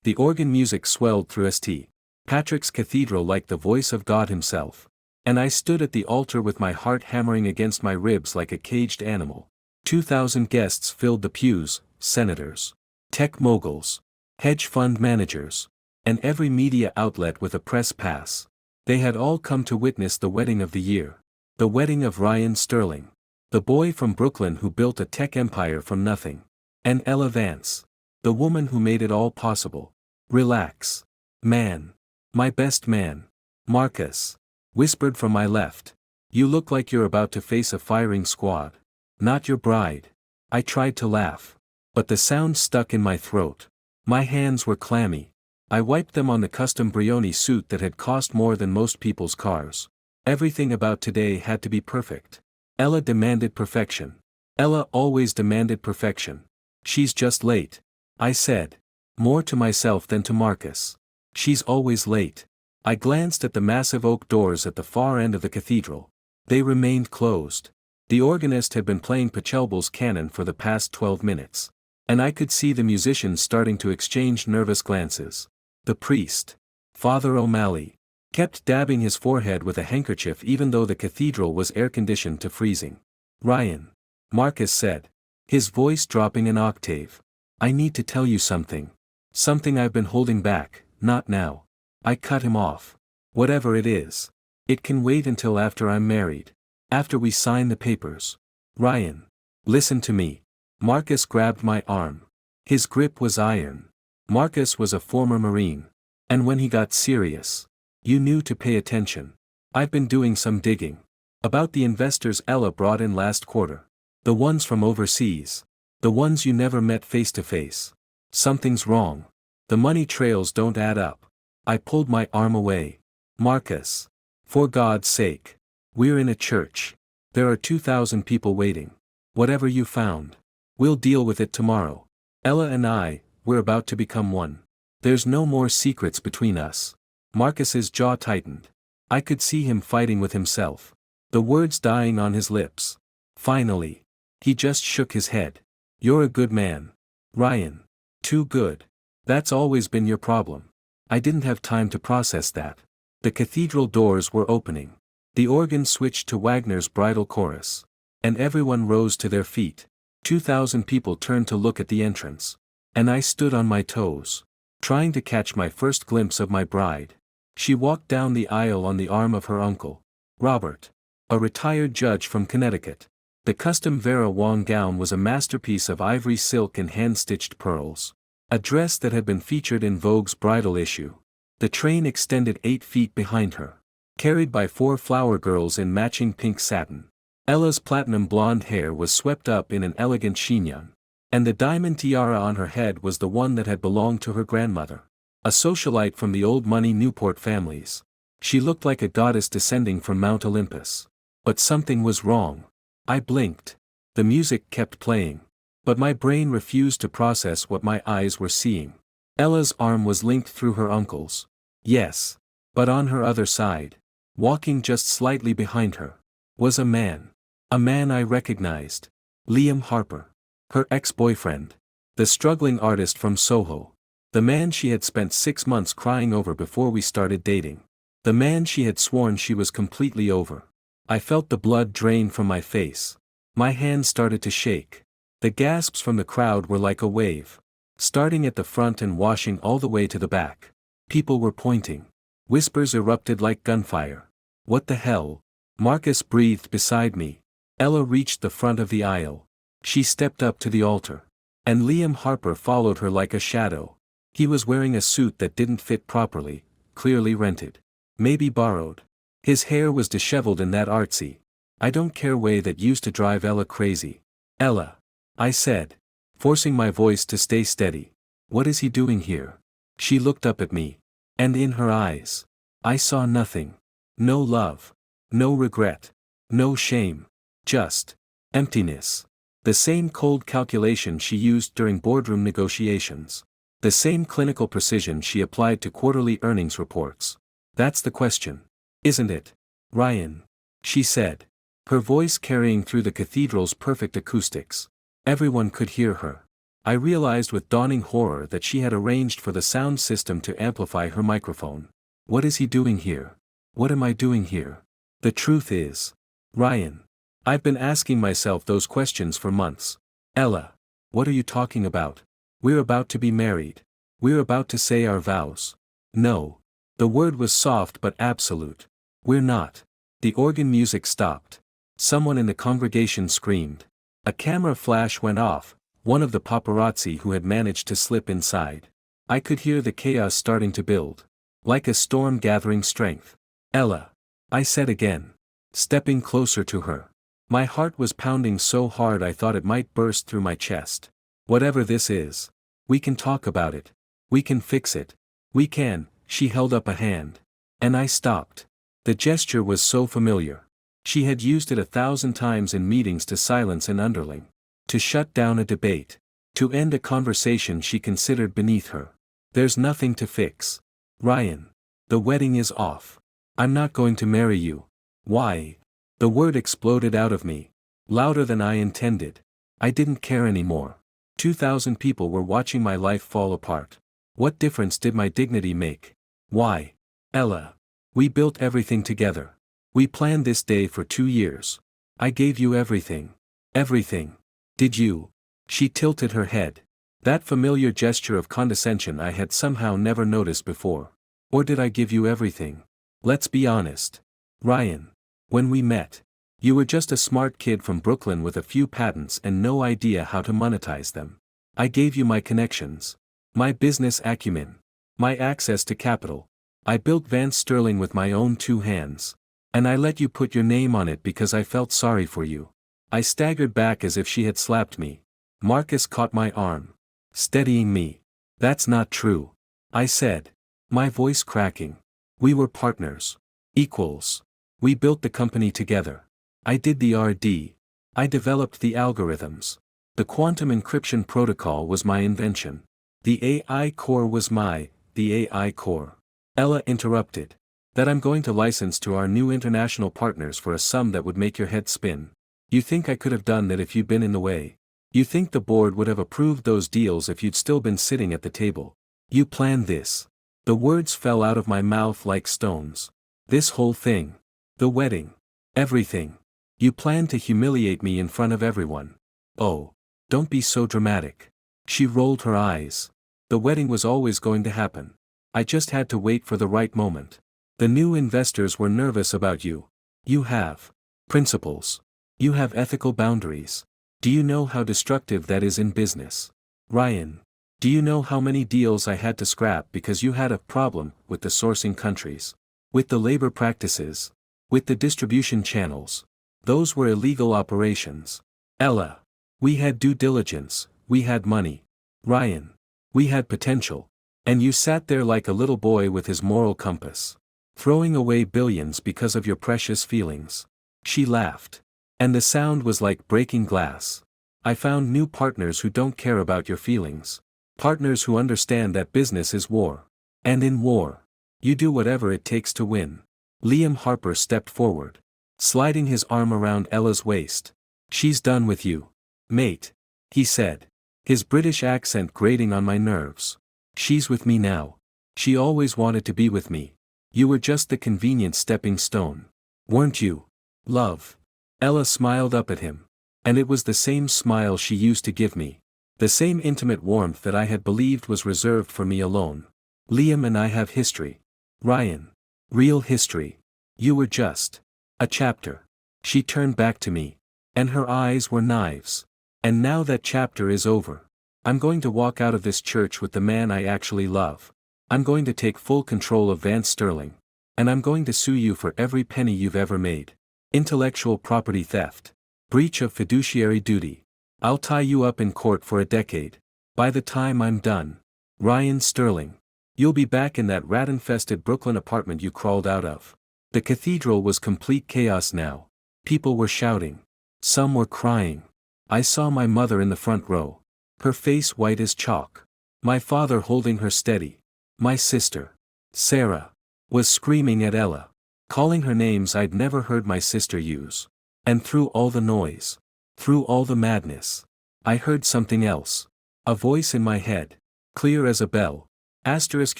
The organ music swelled through St. Patrick's Cathedral like the voice of God himself. And I stood at the altar with my heart hammering against my ribs like a caged animal. 2,000 guests filled the pews, senators, tech moguls, hedge fund managers, and every media outlet with a press pass. They had all come to witness the wedding of the year. The wedding of Ryan Sterling, the boy from Brooklyn who built a tech empire from nothing. And Ella Vance, the woman who made it all possible. Relax. Man. My best man. Marcus. Whispered from my left. You look like you're about to face a firing squad. Not your bride. I tried to laugh. But the sound stuck in my throat. My hands were clammy. I wiped them on the custom Brioni suit that had cost more than most people's cars. Everything about today had to be perfect. Ella demanded perfection. Ella always demanded perfection. She's just late. I said. More to myself than to Marcus. She's always late. I glanced at the massive oak doors at the far end of the cathedral. They remained closed. The organist had been playing Pachelbel's canon for the past 12 minutes. And I could see the musicians starting to exchange nervous glances. The priest, Father O'Malley, kept dabbing his forehead with a handkerchief even though the cathedral was air-conditioned to freezing. Ryan, Marcus said, his voice dropping an octave. I need to tell you something. Something I've been holding back, not now. I cut him off. Whatever it is. It can wait until after I'm married. After we sign the papers. Ryan. Listen to me. Marcus grabbed my arm. His grip was iron. Marcus was a former Marine. And when he got serious, you knew to pay attention. I've been doing some digging. About the investors Ella brought in last quarter. The ones from overseas. The ones you never met face to face. Something's wrong. The money trails don't add up. I pulled my arm away. Marcus. For God's sake. We're in a church. There are 2,000 people waiting. Whatever you found. We'll deal with it tomorrow. Ella and I, we're about to become one. There's no more secrets between us. Marcus's jaw tightened. I could see him fighting with himself. The words dying on his lips. Finally. He just shook his head. You're a good man. Ryan. Too good. That's always been your problem. I didn't have time to process that. The cathedral doors were opening. The organ switched to Wagner's bridal chorus. And everyone rose to their feet. 2,000 people turned to look at the entrance. And I stood on my toes, trying to catch my first glimpse of my bride. She walked down the aisle on the arm of her uncle, Robert, a retired judge from Connecticut. The custom Vera Wang gown was a masterpiece of ivory silk and hand-stitched pearls. A dress that had been featured in Vogue's bridal issue. The train extended 8 feet behind her, carried by 4 flower girls in matching pink satin. Ella's platinum blonde hair was swept up in an elegant chignon. And the diamond tiara on her head was the one that had belonged to her grandmother. A socialite from the old money Newport families. She looked like a goddess descending from Mount Olympus. But something was wrong. I blinked. The music kept playing. But my brain refused to process what my eyes were seeing. Ella's arm was linked through her uncle's. Yes. But on her other side, walking just slightly behind her, was a man. A man I recognized. Liam Harper. Her ex-boyfriend. The struggling artist from Soho. The man she had spent 6 months crying over before we started dating. The man she had sworn she was completely over. I felt the blood drain from my face. My hands started to shake. The gasps from the crowd were like a wave. Starting at the front and washing all the way to the back. People were pointing. Whispers erupted like gunfire. What the hell? Marcus breathed beside me. Ella reached the front of the aisle. She stepped up to the altar. And Liam Harper followed her like a shadow. He was wearing a suit that didn't fit properly, clearly rented. Maybe borrowed. His hair was disheveled in that artsy, I don't care way that used to drive Ella crazy. Ella. I said, forcing my voice to stay steady. What is he doing here? She looked up at me. And in her eyes, I saw nothing. No love. No regret. No shame. Just emptiness. The same cold calculation she used during boardroom negotiations. The same clinical precision she applied to quarterly earnings reports. That's the question. Isn't it? Ryan. She said. Her voice carrying through the cathedral's perfect acoustics. Everyone could hear her. I realized with dawning horror that she had arranged for the sound system to amplify her microphone. What is he doing here? What am I doing here? The truth is, Ryan, I've been asking myself those questions for months. Ella, what are you talking about? We're about to be married. We're about to say our vows. No. The word was soft but absolute. We're not. The organ music stopped. Someone in the congregation screamed. A camera flash went off, one of the paparazzi who had managed to slip inside. I could hear the chaos starting to build. Like a storm gathering strength. Ella, I said again. Stepping closer to her. My heart was pounding so hard I thought it might burst through my chest. Whatever this is. We can talk about it. We can fix it. We can. She held up a hand. And I stopped. The gesture was so familiar. She had used it 1,000 times in meetings to silence an underling. To shut down a debate. To end a conversation she considered beneath her. There's nothing to fix. Ryan. The wedding is off. I'm not going to marry you. Why? The word exploded out of me. Louder than I intended. I didn't care anymore. 2,000 people were watching my life fall apart. What difference did my dignity make? Why? Ella. We built everything together. We planned this day for 2 years. I gave you everything. Everything. Did you? She tilted her head. That familiar gesture of condescension I had somehow never noticed before. Or did I give you everything? Let's be honest. Ryan. When we met, you were just a smart kid from Brooklyn with a few patents and no idea how to monetize them. I gave you my connections. My business acumen. My access to capital. I built Vance Sterling with my own 2 hands. And I let you put your name on it because I felt sorry for you. I staggered back as if she had slapped me. Marcus caught my arm. Steadying me. That's not true. I said. My voice cracking. We were partners. Equals. We built the company together. I did the R&D. I developed the algorithms. The quantum encryption protocol was my invention. The AI core was the AI core. Ella interrupted. That I'm going to license to our new international partners for a sum that would make your head spin. You think I could have done that if you'd been in the way? You think the board would have approved those deals if you'd still been sitting at the table? You planned this. The words fell out of my mouth like stones. This whole thing. The wedding. Everything. You planned to humiliate me in front of everyone. Oh. Don't be so dramatic. She rolled her eyes. The wedding was always going to happen. I just had to wait for the right moment. The new investors were nervous about you. You have principles. You have ethical boundaries. Do you know how destructive that is in business? Ryan. Do you know how many deals I had to scrap because you had a problem with the sourcing countries? With the labor practices? With the distribution channels? Those were illegal operations. Ella. We had due diligence, we had money. Ryan. We had potential. And you sat there like a little boy with his moral compass. Throwing away billions because of your precious feelings. She laughed. And the sound was like breaking glass. I found new partners who don't care about your feelings. Partners who understand that business is war. And in war, you do whatever it takes to win. Liam Harper stepped forward. Sliding his arm around Ella's waist. She's done with you. Mate. He said. His British accent grating on my nerves. She's with me now. She always wanted to be with me. You were just the convenient stepping stone. Weren't you? Love. Ella smiled up at him. And it was the same smile she used to give me. The same intimate warmth that I had believed was reserved for me alone. Liam and I have history. Ryan. Real history. You were just a chapter. She turned back to me. And her eyes were knives. And now that chapter is over. I'm going to walk out of this church with the man I actually love. I'm going to take full control of Vance Sterling. And I'm going to sue you for every penny you've ever made. Intellectual property theft. Breach of fiduciary duty. I'll tie you up in court for a decade. By the time I'm done. Ryan Sterling. You'll be back in that rat-infested Brooklyn apartment you crawled out of. The cathedral was complete chaos now. People were shouting. Some were crying. I saw my mother in the front row. Her face white as chalk. My father holding her steady. My sister, Sarah, was screaming at Ella. Calling her names I'd never heard my sister use. And through all the noise, through all the madness, I heard something else. A voice in my head. Clear as a bell. Asterisk,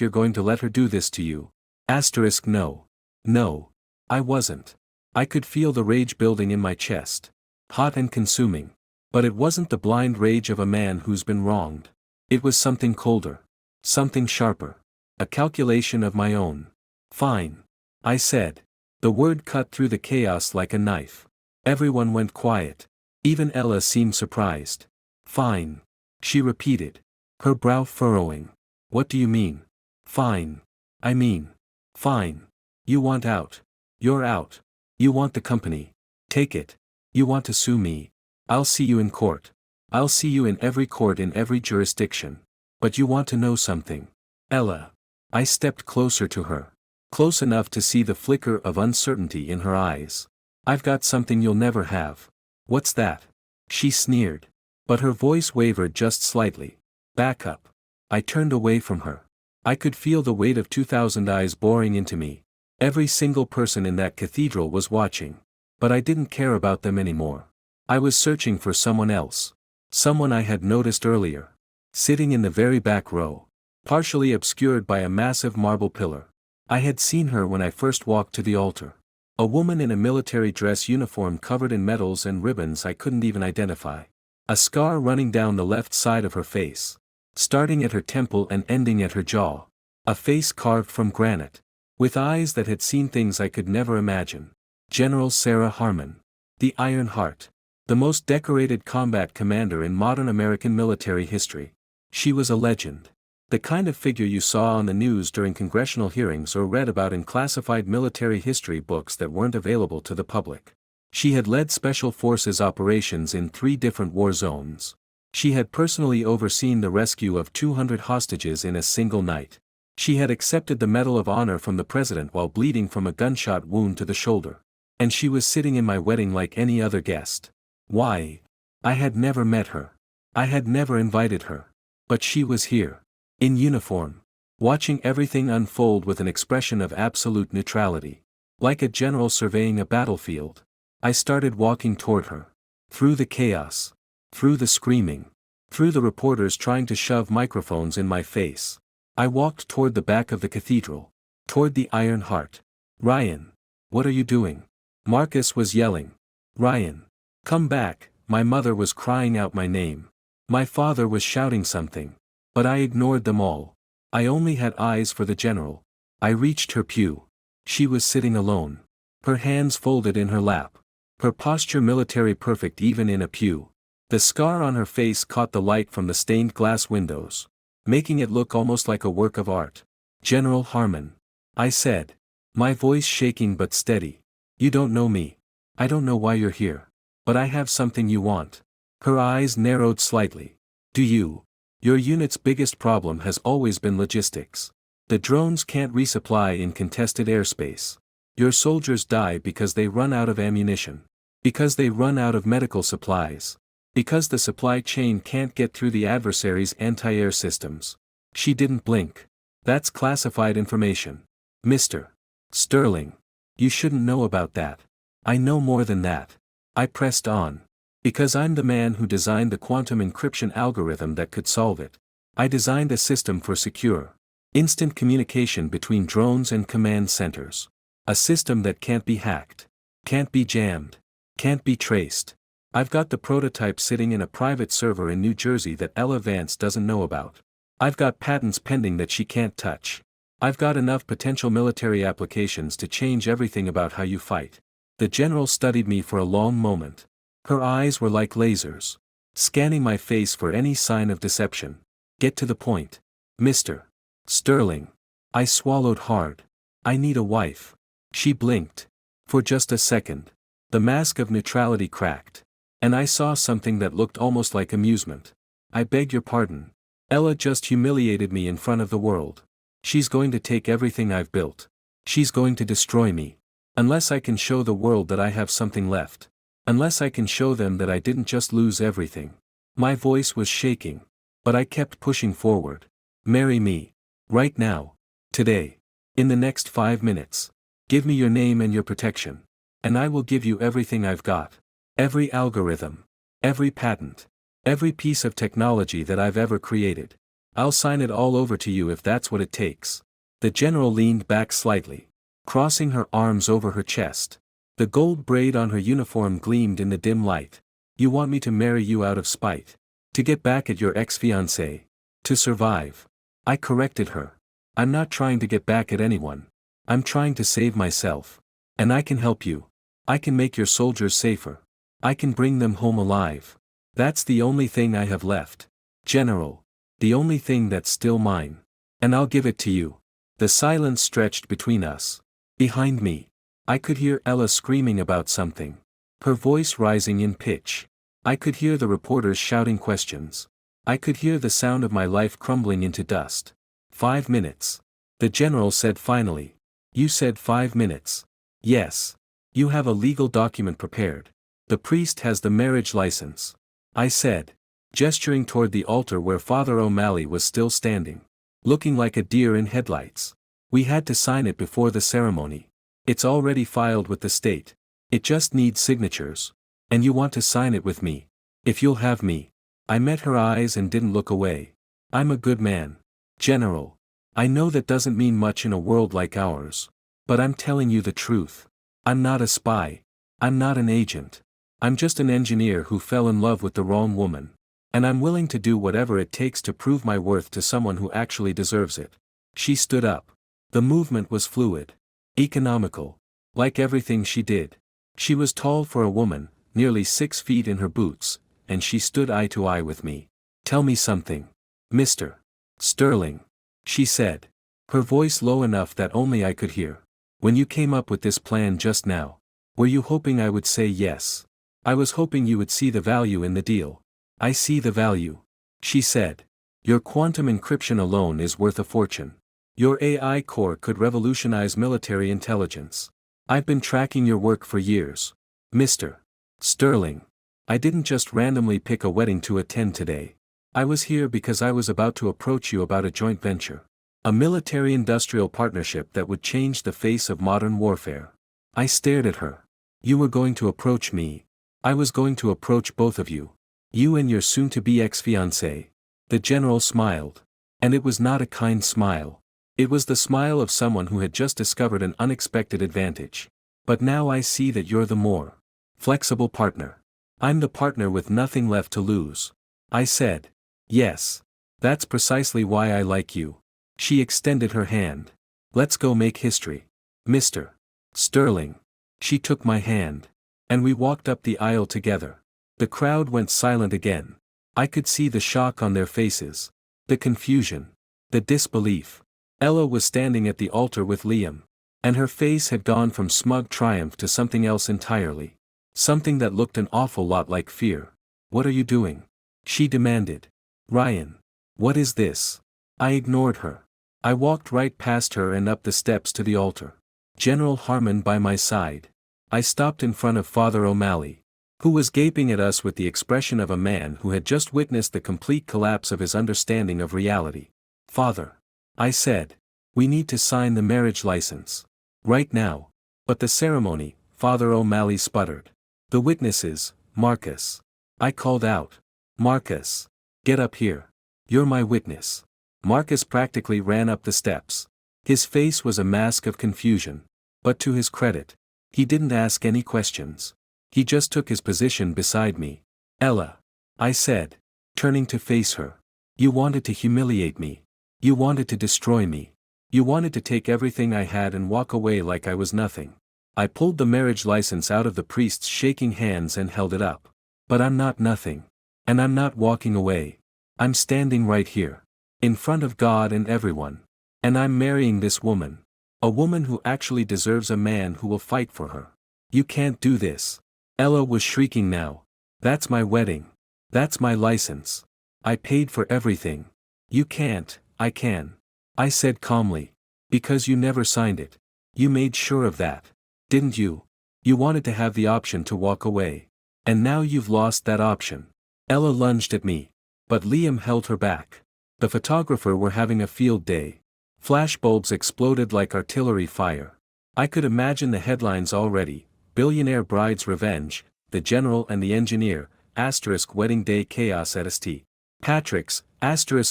you're going to let her do this to you. Asterisk, no. No. I wasn't. I could feel the rage building in my chest. Hot and consuming. But it wasn't the blind rage of a man who's been wronged. It was something colder. Something sharper. A calculation of my own. Fine. I said. The word cut through the chaos like a knife. Everyone went quiet. Even Ella seemed surprised. Fine. She repeated. Her brow furrowing. What do you mean? Fine. I mean. Fine. You want out. You're out. You want the company. Take it. You want to sue me. I'll see you in court. I'll see you in every court in every jurisdiction. But you want to know something. Ella. I stepped closer to her. Close enough to see the flicker of uncertainty in her eyes. I've got something you'll never have. What's that? She sneered. But her voice wavered just slightly. Back up. I turned away from her. I could feel the weight of 2,000 eyes boring into me. Every single person in that cathedral was watching. But I didn't care about them anymore. I was searching for someone else. Someone I had noticed earlier. Sitting in the very back row. Partially obscured by a massive marble pillar. I had seen her when I first walked to the altar. A woman in a military dress uniform covered in medals and ribbons I couldn't even identify. A scar running down the left side of her face. Starting at her temple and ending at her jaw. A face carved from granite. With eyes that had seen things I could never imagine. General Sarah Harmon. The Iron Heart. The most decorated combat commander in modern American military history. She was a legend. The kind of figure you saw on the news during congressional hearings or read about in classified military history books that weren't available to the public. She had led special forces operations in 3 different war zones. She had personally overseen the rescue of 200 hostages in a single night. She had accepted the Medal of Honor from the president while bleeding from a gunshot wound to the shoulder. And she was sitting in my wedding like any other guest. Why? I had never met her. I had never invited her. But she was here. In uniform. Watching everything unfold with an expression of absolute neutrality. Like a general surveying a battlefield. I started walking toward her. Through the chaos. Through the screaming. Through the reporters trying to shove microphones in my face. I walked toward the back of the cathedral. Toward the Iron Heart. Ryan. What are you doing? Marcus was yelling. Ryan. Come back. My mother was crying out my name. My father was shouting something. But I ignored them all. I only had eyes for the general. I reached her pew. She was sitting alone. Her hands folded in her lap. Her posture military perfect even in a pew. The scar on her face caught the light from the stained glass windows. Making it look almost like a work of art. General Harmon. I said. My voice shaking but steady. You don't know me. I don't know why you're here. But I have something you want. Her eyes narrowed slightly. Do you? Your unit's biggest problem has always been logistics. The drones can't resupply in contested airspace. Your soldiers die because they run out of ammunition. Because they run out of medical supplies. Because the supply chain can't get through the adversary's anti-air systems. She didn't blink. That's classified information. Mr. Sterling. You shouldn't know about that. I know more than that. I pressed on. Because I'm the man who designed the quantum encryption algorithm that could solve it. I designed a system for secure, instant communication between drones and command centers. A system that can't be hacked. Can't be jammed. Can't be traced. I've got the prototype sitting in a private server in New Jersey that Ella Vance doesn't know about. I've got patents pending that she can't touch. I've got enough potential military applications to change everything about how you fight. The general studied me for a long moment. Her eyes were like lasers. Scanning my face for any sign of deception. Get to the point. Mr. Sterling. I swallowed hard. I need a wife. She blinked. For just a second. The mask of neutrality cracked. And I saw something that looked almost like amusement. I beg your pardon. Ella just humiliated me in front of the world. She's going to take everything I've built. She's going to destroy me. Unless I can show the world that I have something left. Unless I can show them that I didn't just lose everything. My voice was shaking. But I kept pushing forward. Marry me. Right now. Today. In the next 5 minutes. Give me your name and your protection. And I will give you everything I've got. Every algorithm. Every patent. Every piece of technology that I've ever created. I'll sign it all over to you if that's what it takes. The general leaned back slightly, crossing her arms over her chest. The gold braid on her uniform gleamed in the dim light. You want me to marry you out of spite? To get back at your ex-fiancé? To survive? I corrected her. I'm not trying to get back at anyone. I'm trying to save myself. And I can help you. I can make your soldiers safer. I can bring them home alive. That's the only thing I have left. General. The only thing that's still mine. And I'll give it to you. The silence stretched between us. Behind me, I could hear Ella screaming about something. Her voice rising in pitch. I could hear the reporters shouting questions. I could hear the sound of my life crumbling into dust. 5 minutes. The general said finally. You said 5 minutes. Yes. You have a legal document prepared. The priest has the marriage license. I said, gesturing toward the altar where Father O'Malley was still standing, looking like a deer in headlights. We had to sign it before the ceremony. It's already filed with the state. It just needs signatures. And you want to sign it with me. If you'll have me. I met her eyes and didn't look away. I'm a good man. General. I know that doesn't mean much in a world like ours. But I'm telling you the truth. I'm not a spy. I'm not an agent. I'm just an engineer who fell in love with the wrong woman. And I'm willing to do whatever it takes to prove my worth to someone who actually deserves it. She stood up. The movement was fluid. Economical. Like everything she did. She was tall for a woman, nearly 6 feet in her boots, and she stood eye to eye with me. Tell me something. Mr. Sterling. She said. Her voice low enough that only I could hear. When you came up with this plan just now, were you hoping I would say yes? I was hoping you would see the value in the deal. I see the value. She said. Your quantum encryption alone is worth a fortune. Your AI core could revolutionize military intelligence. I've been tracking your work for years. Mr. Sterling. I didn't just randomly pick a wedding to attend today. I was here because I was about to approach you about a joint venture. A military-industrial partnership that would change the face of modern warfare. I stared at her. You were going to approach me. I was going to approach both of you. You and your soon-to-be ex-fiancé. The general smiled. And it was not a kind smile. It was the smile of someone who had just discovered an unexpected advantage. But now I see that you're the more flexible partner. I'm the partner with nothing left to lose. I said. Yes. That's precisely why I like you. She extended her hand. Let's go make history. Mr. Sterling. She took my hand. And we walked up the aisle together. The crowd went silent again. I could see the shock on their faces. The confusion. The disbelief. Ella was standing at the altar with Liam. And her face had gone from smug triumph to something else entirely. Something that looked an awful lot like fear. What are you doing? She demanded. Ryan. What is this? I ignored her. I walked right past her and up the steps to the altar. General Harmon by my side. I stopped in front of Father O'Malley, who was gaping at us with the expression of a man who had just witnessed the complete collapse of his understanding of reality. Father. I said. We need to sign the marriage license. Right now. But the ceremony, Father O'Malley sputtered. The witnesses, Marcus. I called out. Marcus. Get up here. You're my witness. Marcus practically ran up the steps. His face was a mask of confusion. But to his credit, he didn't ask any questions. He just took his position beside me. Ella. I said. Turning to face her. You wanted to humiliate me. You wanted to destroy me. You wanted to take everything I had and walk away like I was nothing. I pulled the marriage license out of the priest's shaking hands and held it up. But I'm not nothing. And I'm not walking away. I'm standing right here. In front of God and everyone. And I'm marrying this woman. A woman who actually deserves a man who will fight for her. You can't do this. Ella was shrieking now. That's my wedding. That's my license. I paid for everything. You can't. I can. I said calmly. Because you never signed it. You made sure of that. Didn't you? You wanted to have the option to walk away. And now you've lost that option. Ella lunged at me. But Liam held her back. The photographer were having a field day. Flashbulbs exploded like artillery fire. I could imagine the headlines already. Billionaire bride's revenge, the general and the engineer, Wedding day chaos at St. Patrick's,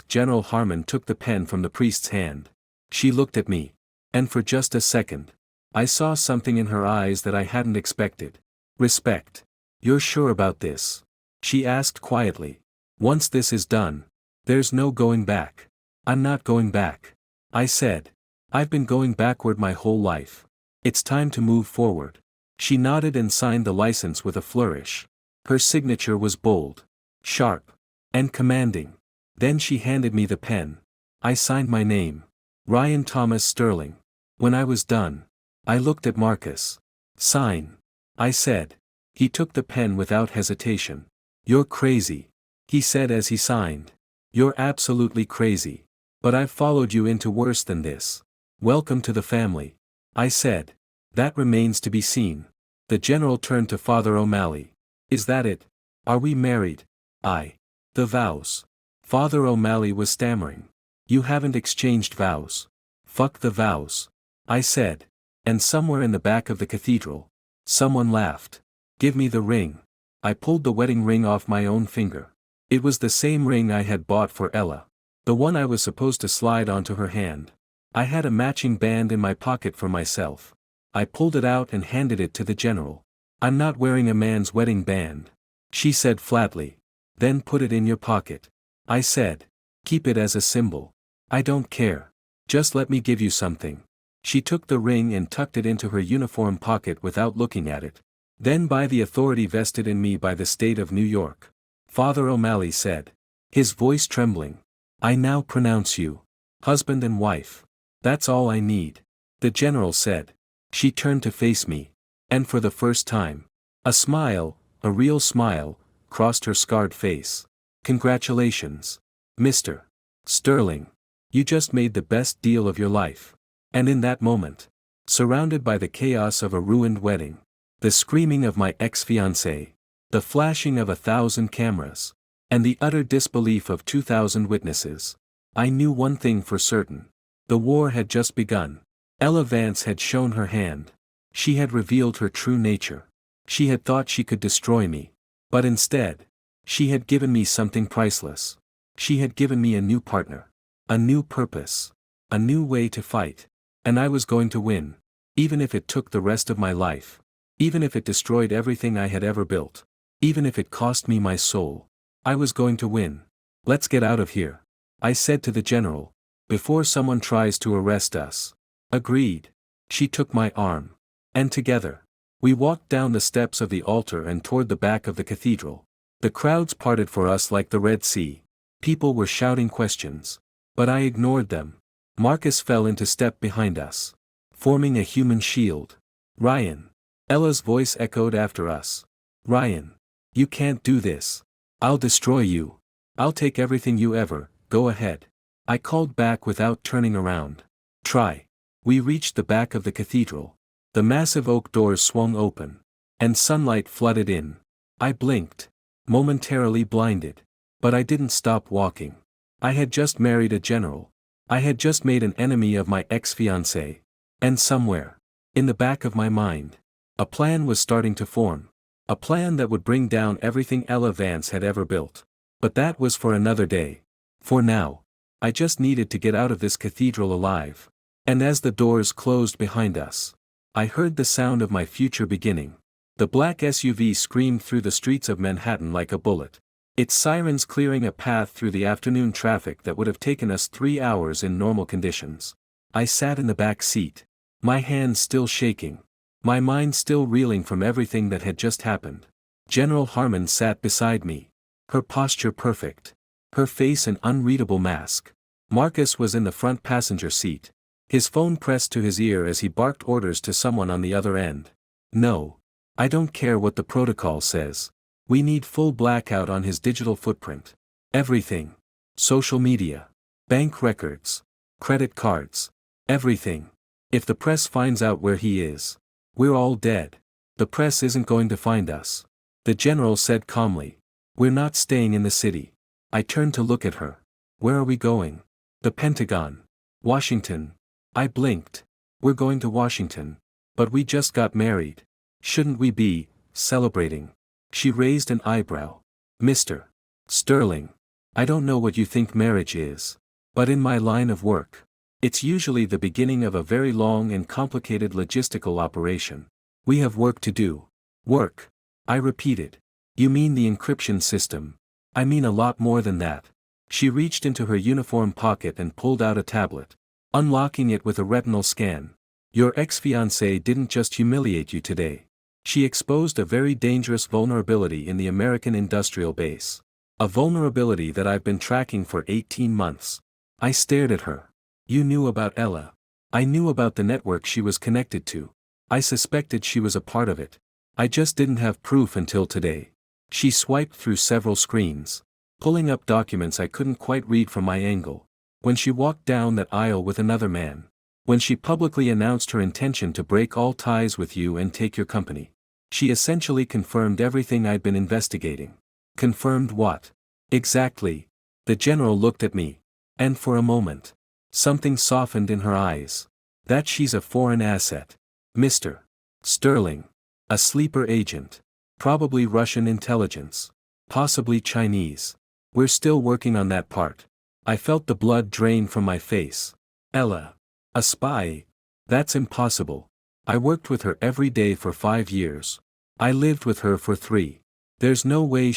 General Harmon took the pen from the priest's hand. She looked at me. And for just a second, I saw something in her eyes that I hadn't expected. Respect. You're sure about this? She asked quietly. Once this is done, there's no going back. I'm not going back. I said. I've been going backward my whole life. It's time to move forward. She nodded and signed the license with a flourish. Her signature was bold, sharp, and commanding. Then she handed me the pen. I signed my name. Ryan Thomas Sterling. When I was done, I looked at Marcus. Sign. I said. He took the pen without hesitation. You're crazy, he said as he signed. You're absolutely crazy. But I've followed you into worse than this. Welcome to the family. I said. That remains to be seen. The general turned to Father O'Malley. Is that it? Are we married? The vows. Father O'Malley was stammering. You haven't exchanged vows. Fuck the vows. I said. And somewhere in the back of the cathedral, someone laughed. Give me the ring. I pulled the wedding ring off my own finger. It was the same ring I had bought for Ella. The one I was supposed to slide onto her hand. I had a matching band in my pocket for myself. I pulled it out and handed it to the general. I'm not wearing a man's wedding band, she said flatly. Then put it in your pocket. I said. Keep it as a symbol. I don't care. Just let me give you something. She took the ring and tucked it into her uniform pocket without looking at it. Then by the authority vested in me by the state of New York, Father O'Malley said, his voice trembling, I now pronounce you husband and wife. That's all I need. The general said. She turned to face me. And for the first time, a smile, a real smile, crossed her scarred face. Congratulations, Mr. Sterling. You just made the best deal of your life. And in that moment, surrounded by the chaos of a ruined wedding, the screaming of my ex-fiancée, the flashing of 1,000 cameras, and the utter disbelief of 2,000 witnesses, I knew one thing for certain. The war had just begun. Ella Vance had shown her hand. She had revealed her true nature. She had thought she could destroy me. But instead, she had given me something priceless. She had given me a new partner. A new purpose. A new way to fight. And I was going to win. Even if it took the rest of my life. Even if it destroyed everything I had ever built. Even if it cost me my soul. I was going to win. Let's get out of here, I said to the general, before someone tries to arrest us. Agreed. She took my arm. And together, we walked down the steps of the altar and toward the back of the cathedral. The crowds parted for us like the Red Sea. People were shouting questions. But I ignored them. Marcus fell into step behind us, forming a human shield. Ryan. Ella's voice echoed after us. Ryan. You can't do this. I'll destroy you. I'll take everything you ever. Go ahead. I called back without turning around. Try. We reached the back of the cathedral. The massive oak doors swung open. And sunlight flooded in. I blinked. Momentarily blinded. But I didn't stop walking. I had just married a general. I had just made an enemy of my ex-fiancée. And somewhere, in the back of my mind, a plan was starting to form. A plan that would bring down everything Ella Vance had ever built. But that was for another day. For now, I just needed to get out of this cathedral alive. And as the doors closed behind us, I heard the sound of my future beginning. The black SUV screamed through the streets of Manhattan like a bullet. Its sirens clearing a path through the afternoon traffic that would have taken us 3 hours in normal conditions. I sat in the back seat, my hands still shaking, my mind still reeling from everything that had just happened. General Harmon sat beside me, her posture perfect, her face an unreadable mask. Marcus was in the front passenger seat, his phone pressed to his ear as he barked orders to someone on the other end. No. I don't care what the protocol says. We need full blackout on his digital footprint. Everything. Social media. Bank records. Credit cards. Everything. If the press finds out where he is, we're all dead. The press isn't going to find us. The general said calmly. We're not staying in the city. I turned to look at her. Where are we going? The Pentagon. Washington. I blinked. We're going to Washington. But we just got married. Shouldn't we be celebrating? She raised an eyebrow. Mr. Sterling. I don't know what you think marriage is. But in my line of work, it's usually the beginning of a very long and complicated logistical operation. We have work to do. Work. I repeated. You mean the encryption system? I mean a lot more than that. She reached into her uniform pocket and pulled out a tablet, unlocking it with a retinal scan. Your ex-fiancée didn't just humiliate you today. She exposed a very dangerous vulnerability in the American industrial base. A vulnerability that I've been tracking for 18 months. I stared at her. You knew about Ella. I knew about the network she was connected to. I suspected she was a part of it. I just didn't have proof until today. She swiped through several screens, pulling up documents I couldn't quite read from my angle. When she walked down that aisle with another man. When she publicly announced her intention to break all ties with you and take your company. She essentially confirmed everything I'd been investigating. Confirmed what? Exactly. The general looked at me. And for a moment, something softened in her eyes. That she's a foreign asset. Mr. Sterling. A sleeper agent. Probably Russian intelligence. Possibly Chinese. We're still working on that part. I felt the blood drain from my face. Ella. A spy? That's impossible. I worked with her every day for 5 years. I lived with her for 3. There's no way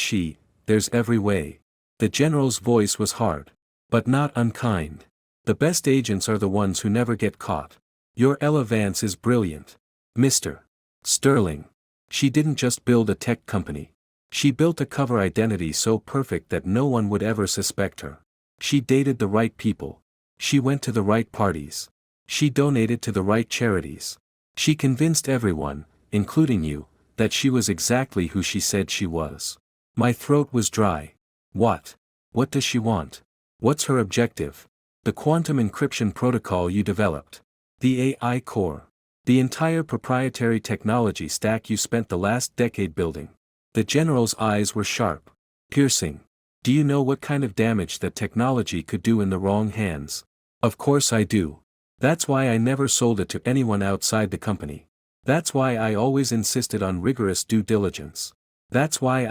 there's every way. The general's voice was hard. But not unkind. The best agents are the ones who never get caught. Your Ella Vance is brilliant. Mr. Sterling. She didn't just build a tech company. She built a cover identity so perfect that no one would ever suspect her. She dated the right people. She went to the right parties. She donated to the right charities. She convinced everyone, including you, that she was exactly who she said she was. My throat was dry. What? What does she want? What's her objective? The quantum encryption protocol you developed. The AI core. The entire proprietary technology stack you spent the last decade building. The general's eyes were sharp. Piercing. Do you know what kind of damage that technology could do in the wrong hands? Of course I do. That's why I never sold it to anyone outside the company. That's why I always insisted on rigorous due diligence. That's why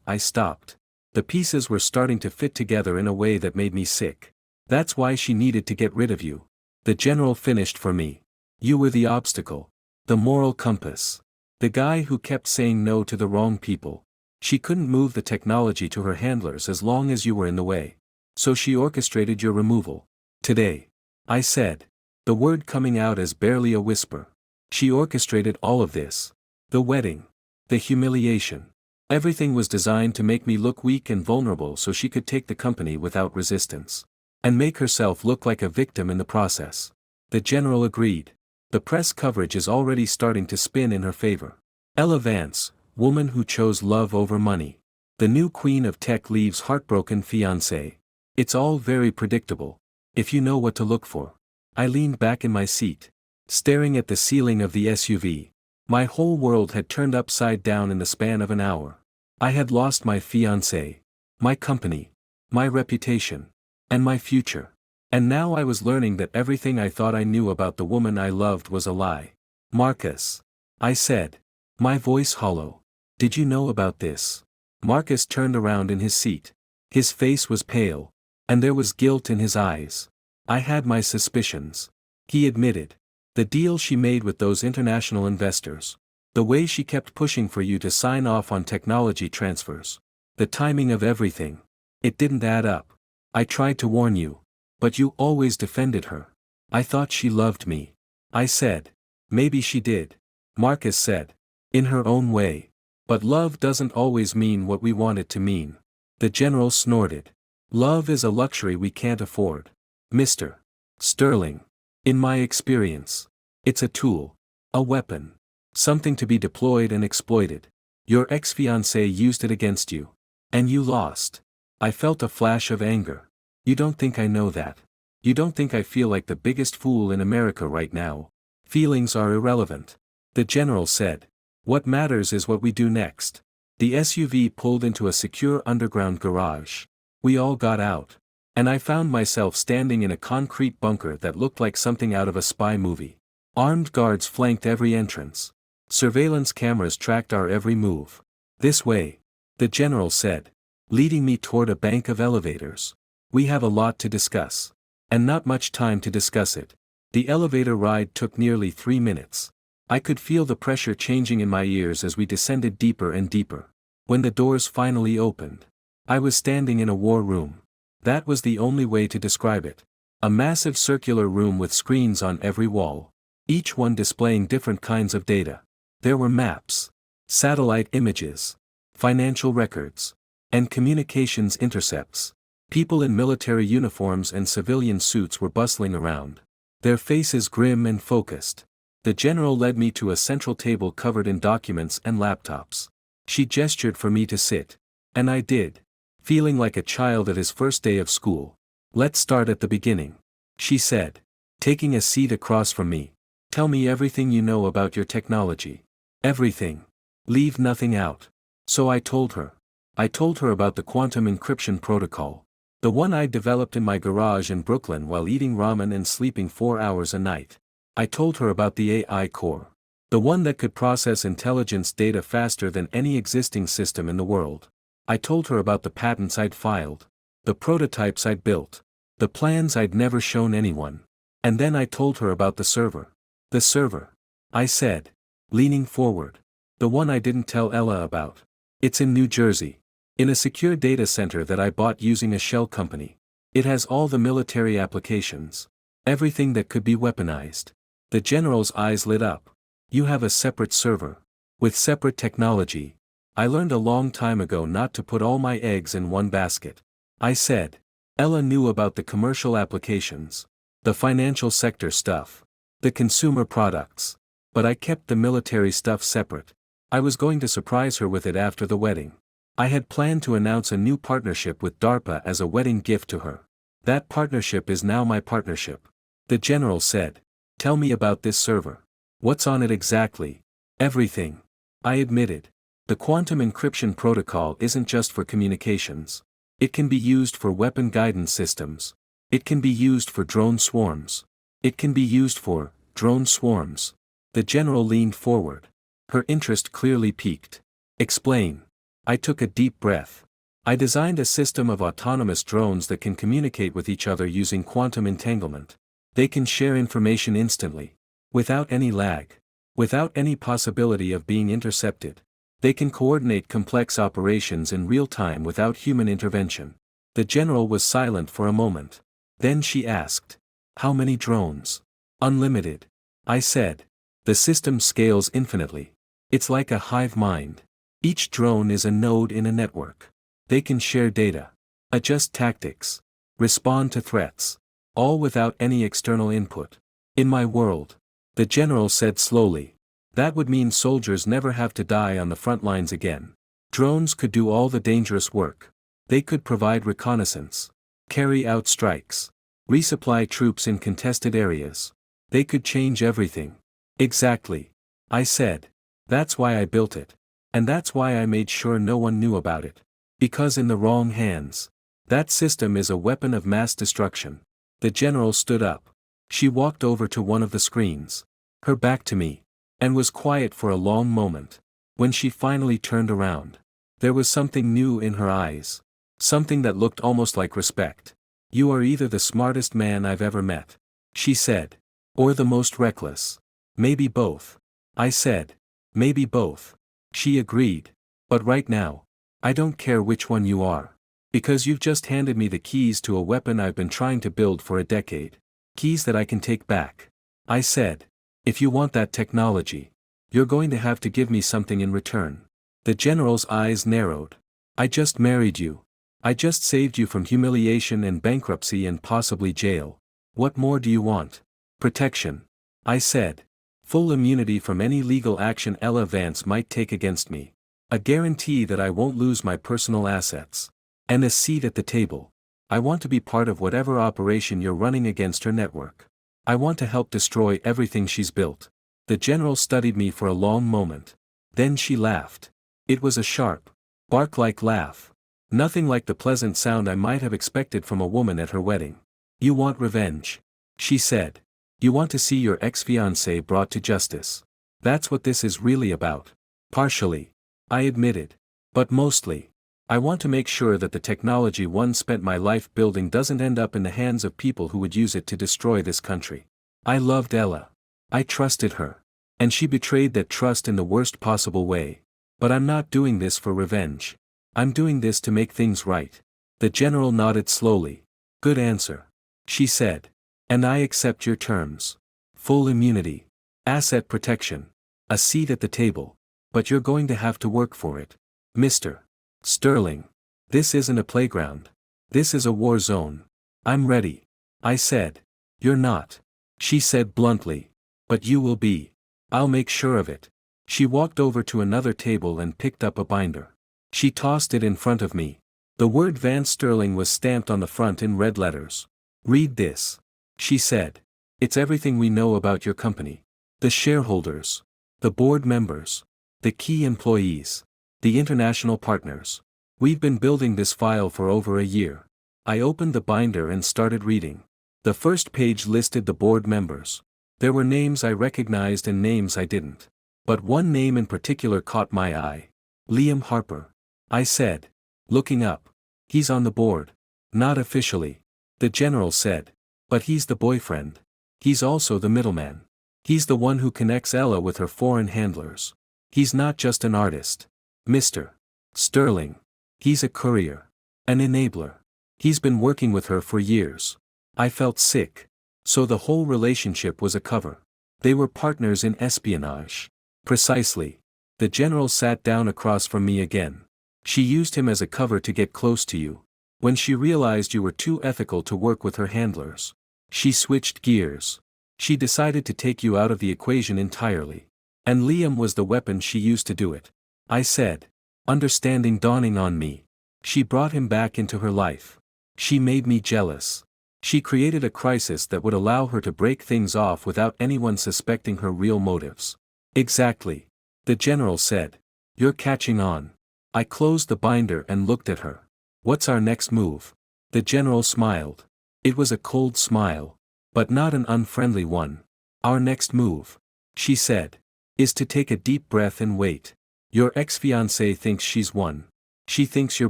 I stopped. The pieces were starting to fit together in a way that made me sick. That's why she needed to get rid of you. The general finished for me. You were the obstacle. The moral compass. The guy who kept saying no to the wrong people. She couldn't move the technology to her handlers as long as you were in the way. So she orchestrated your removal. Today. I said. The word coming out as barely a whisper. She orchestrated all of this. The wedding. The humiliation. Everything was designed to make me look weak and vulnerable so she could take the company without resistance. And make herself look like a victim in the process. The general agreed. The press coverage is already starting to spin in her favor. Ella Vance, woman who chose love over money. The new queen of tech leaves heartbroken fiancé. It's all very predictable. If you know what to look for. I leaned back in my seat, staring at the ceiling of the SUV. My whole world had turned upside down in the span of an hour. I had lost my fiancé, my company, my reputation, and my future. And now I was learning that everything I thought I knew about the woman I loved was a lie. Marcus. I said. My voice hollow. Did you know about this? Marcus turned around in his seat. His face was pale. And there was guilt in his eyes. I had my suspicions. He admitted. The deal she made with those international investors. The way she kept pushing for you to sign off on technology transfers. The timing of everything. It didn't add up. I tried to warn you. But you always defended her. I thought she loved me. I said. Maybe she did. Marcus said. In her own way. But love doesn't always mean what we want it to mean. The general snorted. Love is a luxury we can't afford. Mr. Sterling. In my experience. It's a tool. A weapon. Something to be deployed and exploited. Your ex-fiancé used it against you. And you lost. I felt a flash of anger. You don't think I know that? You don't think I feel like the biggest fool in America right now? Feelings are irrelevant. The general said. What matters is what we do next. The SUV pulled into a secure underground garage. We all got out. And I found myself standing in a concrete bunker that looked like something out of a spy movie. Armed guards flanked every entrance. Surveillance cameras tracked our every move. This way. The general said. leading me toward a bank of elevators. We have a lot to discuss. And not much time to discuss it. The elevator ride took nearly 3 minutes. I could feel the pressure changing in my ears as we descended deeper and deeper. When the doors finally opened, I was standing in a war room. That was the only way to describe it. A massive circular room with screens on every wall, each one displaying different kinds of data. There were maps, satellite images, financial records, and communications intercepts. People in military uniforms and civilian suits were bustling around, their faces grim and focused. The general led me to a central table covered in documents and laptops. She gestured for me to sit. And I did, feeling like a child at his first day of school. Let's start at the beginning, she said, taking a seat across from me. Tell me everything you know about your technology. Everything. Leave nothing out. So I told her. I told her about the quantum encryption protocol. The one I developed in my garage in Brooklyn while eating ramen and sleeping 4 hours a night. I told her about the AI core. The one that could process intelligence data faster than any existing system in the world. I told her about the patents I'd filed, the prototypes I'd built, the plans I'd never shown anyone. And then I told her about the server. The server, I said, leaning forward. The one I didn't tell Ella about. It's in New Jersey, in a secure data center that I bought using a shell company. It has all the military applications, everything that could be weaponized. The general's eyes lit up. You have a separate server, with separate technology. I learned a long time ago not to put all my eggs in one basket. I said. Ella knew about the commercial applications, the financial sector stuff, the consumer products. But I kept the military stuff separate. I was going to surprise her with it after the wedding. I had planned to announce a new partnership with DARPA as a wedding gift to her. That partnership is now my partnership. The general said. Tell me about this server. What's on it exactly? Everything. I admitted. The quantum encryption protocol isn't just for communications. It can be used for weapon guidance systems. It can be used for drone swarms. It can be used for drone swarms. The general leaned forward. Her interest clearly piqued. Explain. I took a deep breath. I designed a system of autonomous drones that can communicate with each other using quantum entanglement. They can share information instantly, without any lag, without any possibility of being intercepted. They can coordinate complex operations in real time without human intervention. The general was silent for a moment. Then she asked, how many drones? Unlimited. I said. The system scales infinitely. It's like a hive mind. Each drone is a node in a network. They can share data, adjust tactics, respond to threats, all without any external input. In my world, the general said slowly, that would mean soldiers never have to die on the front lines again. Drones could do all the dangerous work. They could provide reconnaissance, carry out strikes, resupply troops in contested areas. They could change everything. Exactly. I said. That's why I built it. And that's why I made sure no one knew about it. Because in the wrong hands, that system is a weapon of mass destruction. The general stood up. She walked over to one of the screens, her back to me, and was quiet for a long moment. When she finally turned around, there was something new in her eyes. Something that looked almost like respect. You are either the smartest man I've ever met, she said, or the most reckless. Maybe both. I said. Maybe both. She agreed. But right now, I don't care which one you are. Because you've just handed me the keys to a weapon I've been trying to build for a decade. Keys that I can take back. I said. If you want that technology, you're going to have to give me something in return. The general's eyes narrowed. I just married you. I just saved you from humiliation and bankruptcy and possibly jail. What more do you want? Protection. I said. Full immunity from any legal action Ella Vance might take against me. A guarantee that I won't lose my personal assets. And a seat at the table. I want to be part of whatever operation you're running against her network. I want to help destroy everything she's built. The general studied me for a long moment. Then she laughed. It was a sharp, bark-like laugh. Nothing like the pleasant sound I might have expected from a woman at her wedding. You want revenge, she said. You want to see your ex-fiancé brought to justice. That's what this is really about. Partially, I admitted. But mostly. I want to make sure that the technology one spent my life building doesn't end up in the hands of people who would use it to destroy this country. I loved Ella. I trusted her. And she betrayed that trust in the worst possible way. But I'm not doing this for revenge. I'm doing this to make things right. The general nodded slowly. Good answer. She said. And I accept your terms. Full immunity. Asset protection. A seat at the table. But you're going to have to work for it. Mr. Sterling. This isn't a playground. This is a war zone. I'm ready. I said. You're not. She said bluntly. But you will be. I'll make sure of it. She walked over to another table and picked up a binder. She tossed it in front of me. The word Van Sterling was stamped on the front in red letters. Read this. She said. It's everything we know about your company. The shareholders. The board members. The key employees. The international partners. We've been building this file for over a year. I opened the binder and started reading. The first page listed the board members. There were names I recognized and names I didn't. But one name in particular caught my eye. Liam Harper. I said. Looking up. He's on the board. Not officially. The general said. But he's the boyfriend. He's also the middleman. He's the one who connects Ella with her foreign handlers. He's not just an artist. Mr. Sterling. He's a courier. An enabler. He's been working with her for years. I felt sick. So the whole relationship was a cover. They were partners in espionage. Precisely. The general sat down across from me again. She used him as a cover to get close to you. When she realized you were too ethical to work with her handlers. She switched gears. She decided to take you out of the equation entirely. And Liam was the weapon she used to do it. I said. Understanding dawning on me. She brought him back into her life. She made me jealous. She created a crisis that would allow her to break things off without anyone suspecting her real motives. Exactly. The general said. You're catching on. I closed the binder and looked at her. What's our next move? The general smiled. It was a cold smile. But not an unfriendly one. Our next move, she said, is to take a deep breath and wait. Your ex-fiancée thinks she's won. She thinks you're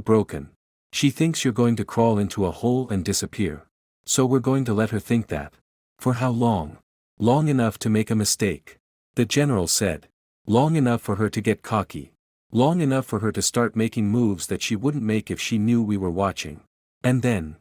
broken. She thinks you're going to crawl into a hole and disappear. So we're going to let her think that. For how long? Long enough to make a mistake. The general said. Long enough for her to get cocky. Long enough for her to start making moves that she wouldn't make if she knew we were watching. And then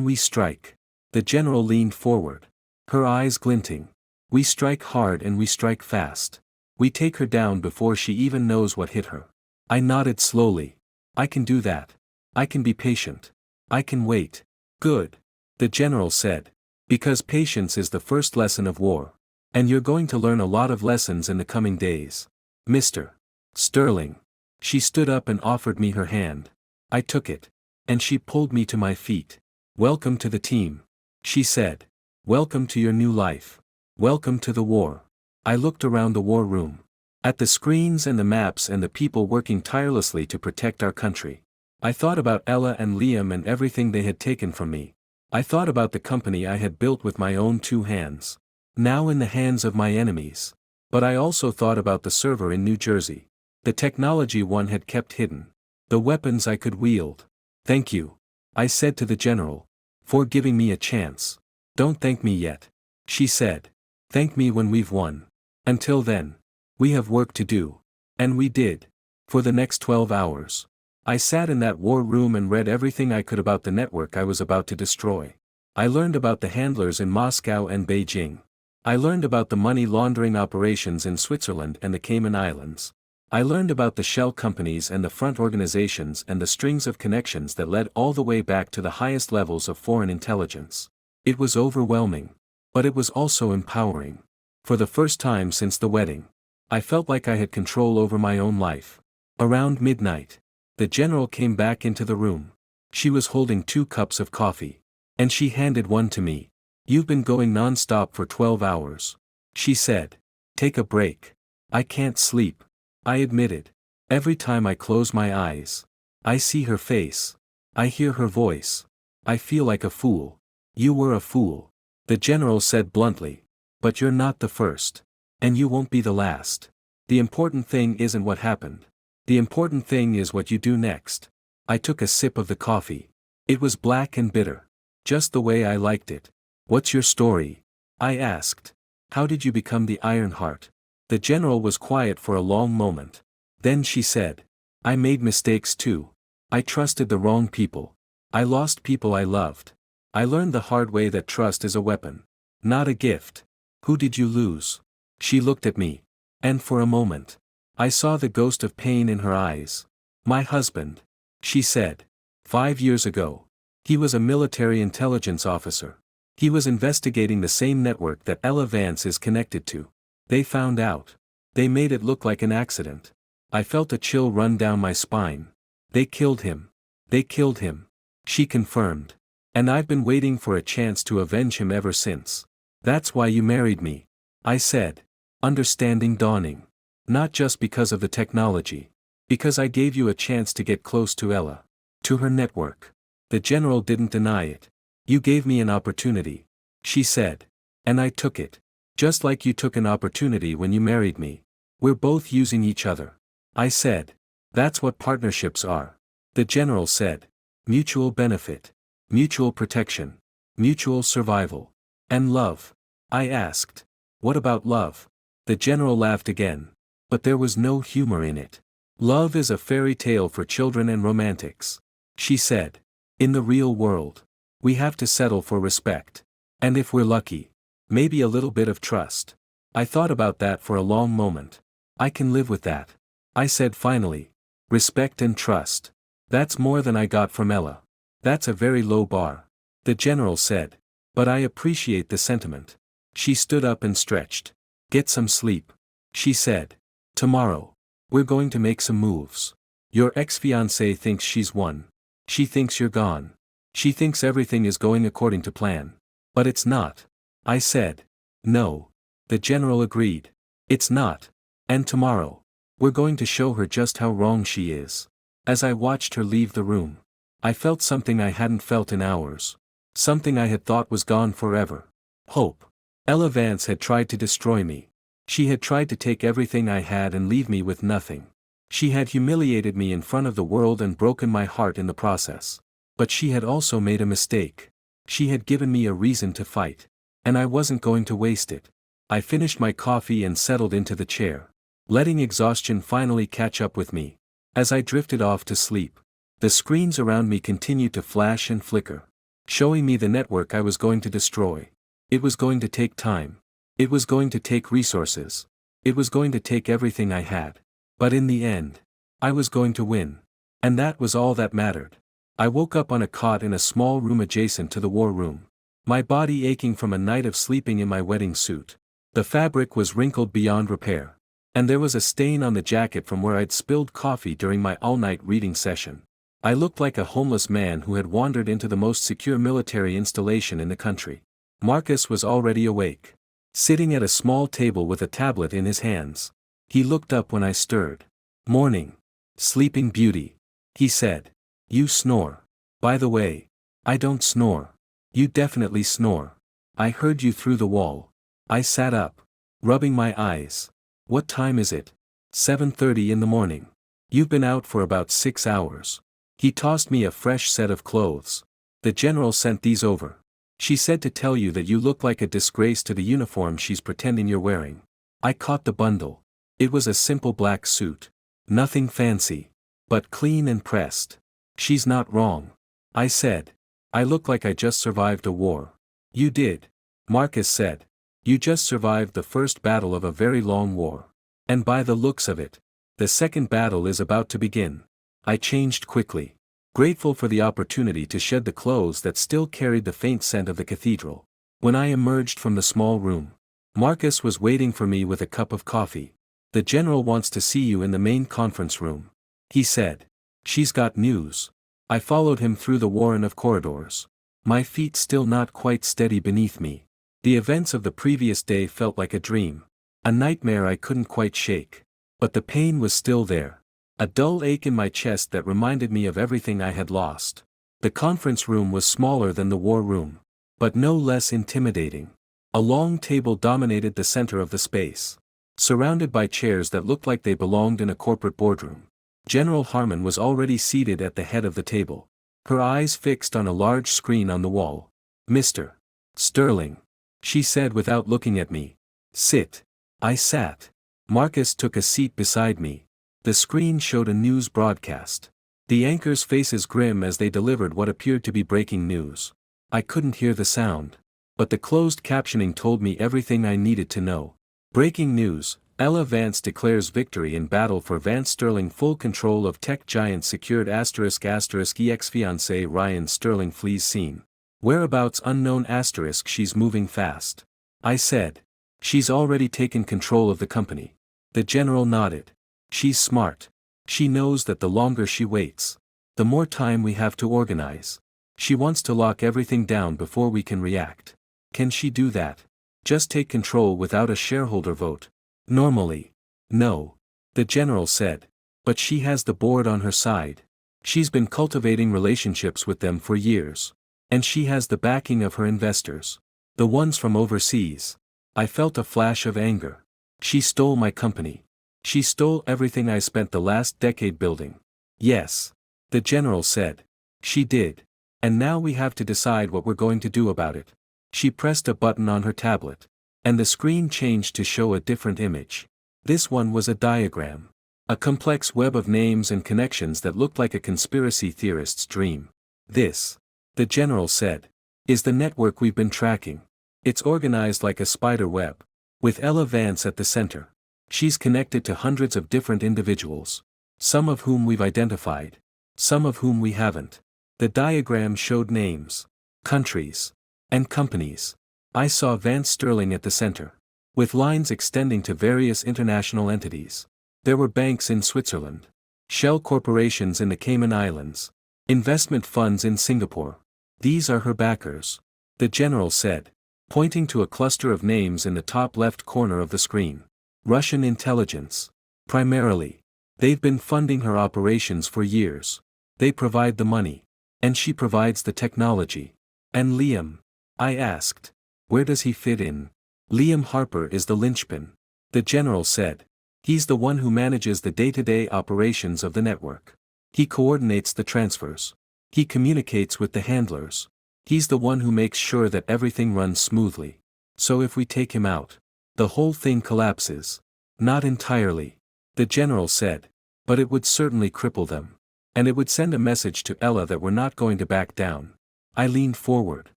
we strike. The general leaned forward. Her eyes glinting. We strike hard and we strike fast. We take her down before she even knows what hit her. I nodded slowly. I can do that. I can be patient. I can wait. Good. The general said. Because patience is the first lesson of war. And you're going to learn a lot of lessons in the coming days. Mr. Sterling. She stood up and offered me her hand. I took it. And she pulled me to my feet. Welcome to the team. She said. Welcome to your new life. Welcome to the war. I looked around the war room. At the screens and the maps and the people working tirelessly to protect our country. I thought about Ella and Liam and everything they had taken from me. I thought about the company I had built with my own two hands. Now in the hands of my enemies. But I also thought about the server in New Jersey. The technology one had kept hidden. The weapons I could wield. Thank you. I said to the general. For giving me a chance. Don't thank me yet. She said. Thank me when we've won. Until then. We have work to do. And we did. For the next 12 hours. I sat in that war room and read everything I could about the network I was about to destroy. I learned about the handlers in Moscow and Beijing. I learned about the money laundering operations in Switzerland and the Cayman Islands. I learned about the shell companies and the front organizations and the strings of connections that led all the way back to the highest levels of foreign intelligence. It was overwhelming. But it was also empowering. For the first time since the wedding. I felt like I had control over my own life. Around midnight. The general came back into the room. She was holding 2 cups of coffee. And she handed one to me. You've been going non-stop for 12 hours. She said. Take a break. I can't sleep. I admitted. Every time I close my eyes. I see her face. I hear her voice. I feel like a fool. You were a fool. The general said bluntly. But you're not the first. And you won't be the last. The important thing isn't what happened. The important thing is what you do next. I took a sip of the coffee. It was black and bitter. Just the way I liked it. What's your story? I asked. How did you become the Iron Heart? The general was quiet for a long moment. Then she said. I made mistakes too. I trusted the wrong people. I lost people I loved. I learned the hard way that trust is a weapon, not a gift. Who did you lose? She looked at me. And for a moment, I saw the ghost of pain in her eyes. My husband. She said. 5 years ago. He was a military intelligence officer. He was investigating the same network that Ella Vance is connected to. They found out. They made it look like an accident. I felt a chill run down my spine. They killed him. They killed him. She confirmed. And I've been waiting for a chance to avenge him ever since. That's why you married me. I said. Understanding dawning. Not just because of the technology. Because I gave you a chance to get close to Ella. To her network. The general didn't deny it. You gave me an opportunity. She said. And I took it. Just like you took an opportunity when you married me. We're both using each other. I said. That's what partnerships are. The general said. Mutual benefit. Mutual protection. Mutual survival. And love. I asked. What about love? The general laughed again. But there was no humor in it. Love is a fairy tale for children and romantics. She said. In the real world. We have to settle for respect. And if we're lucky. Maybe a little bit of trust. I thought about that for a long moment. I can live with that. I said finally. Respect and trust. That's more than I got from Ella. That's a very low bar. The general said. But I appreciate the sentiment. She stood up and stretched. Get some sleep. She said. Tomorrow. We're going to make some moves. Your ex-fiancée thinks she's won. She thinks you're gone. She thinks everything is going according to plan. But it's not. I said. No. The general agreed. It's not. And tomorrow. We're going to show her just how wrong she is. As I watched her leave the room. I felt something I hadn't felt in hours. Something I had thought was gone forever. Hope. Ella Vance had tried to destroy me. She had tried to take everything I had and leave me with nothing. She had humiliated me in front of the world and broken my heart in the process. But she had also made a mistake. She had given me a reason to fight. And I wasn't going to waste it. I finished my coffee and settled into the chair. Letting exhaustion finally catch up with me. As I drifted off to sleep. The screens around me continued to flash and flicker. Showing me the network I was going to destroy. It was going to take time. It was going to take resources. It was going to take everything I had. But in the end, I was going to win. And that was all that mattered. I woke up on a cot in a small room adjacent to the war room. My body aching from a night of sleeping in my wedding suit. The fabric was wrinkled beyond repair. And there was a stain on the jacket from where I'd spilled coffee during my all-night reading session. I looked like a homeless man who had wandered into the most secure military installation in the country. Marcus was already awake. Sitting at a small table with a tablet in his hands. He looked up when I stirred. Morning. Sleeping Beauty. He said. You snore. By the way. I don't snore. You definitely snore. I heard you through the wall. I sat up. Rubbing my eyes. What time is it? 7:30 in the morning. You've been out for about 6 hours. He tossed me a fresh set of clothes. The general sent these over. She said to tell you that you look like a disgrace to the uniform she's pretending you're wearing. I caught the bundle. It was a simple black suit. Nothing fancy. But clean and pressed. She's not wrong. I said. I look like I just survived a war. You did. Marcus said. You just survived the first battle of a very long war. And by the looks of it, the second battle is about to begin. I changed quickly. Grateful for the opportunity to shed the clothes that still carried the faint scent of the cathedral. When I emerged from the small room, Marcus was waiting for me with a cup of coffee. The general wants to see you in the main conference room. He said. She's got news. I followed him through the warren of corridors. My feet still not quite steady beneath me. The events of the previous day felt like a dream. A nightmare I couldn't quite shake. But the pain was still there. A dull ache in my chest that reminded me of everything I had lost. The conference room was smaller than the war room. But no less intimidating. A long table dominated the center of the space. Surrounded by chairs that looked like they belonged in a corporate boardroom. General Harmon was already seated at the head of the table. Her eyes fixed on a large screen on the wall. "Mr. Sterling," she said without looking at me. "Sit." I sat. Marcus took a seat beside me. The screen showed a news broadcast. The anchors' faces grim as they delivered what appeared to be breaking news. I couldn't hear the sound, but the closed captioning told me everything I needed to know. Breaking news: Ella Vance declares victory in battle for Vance Sterling. Full control of tech giant secured **** ex-fiancé Ryan Sterling flees scene. Whereabouts unknown ***, she's moving fast. I said. She's already taken control of the company. The general nodded. She's smart. She knows that the longer she waits, the more time we have to organize. She wants to lock everything down before we can react. Can she do that? Just take control without a shareholder vote? Normally. No. The general said. But she has the board on her side. She's been cultivating relationships with them for years. And she has the backing of her investors. The ones from overseas. I felt a flash of anger. She stole my company. She stole everything I spent the last decade building. Yes. The general said. She did. And now we have to decide what we're going to do about it. She pressed a button on her tablet. And the screen changed to show a different image. This one was a diagram. A complex web of names and connections that looked like a conspiracy theorist's dream. This, the general said, is the network we've been tracking. It's organized like a spider web. With Ella Vance at the center. She's connected to hundreds of different individuals. Some of whom we've identified. Some of whom we haven't. The diagram showed names, countries, and companies. I saw Vance Sterling at the center. With lines extending to various international entities. There were banks in Switzerland. Shell corporations in the Cayman Islands. Investment funds in Singapore. These are her backers. The general said, pointing to a cluster of names in the top left corner of the screen. Russian intelligence. Primarily. They've been funding her operations for years. They provide the money. And she provides the technology. And Liam? I asked. Where does he fit in? Liam Harper is the linchpin. The general said. He's the one who manages the day-to-day operations of the network. He coordinates the transfers. He communicates with the handlers. He's the one who makes sure that everything runs smoothly. So if we take him out, the whole thing collapses. Not entirely. The general said. But it would certainly cripple them. And it would send a message to Ella that we're not going to back down. I leaned forward.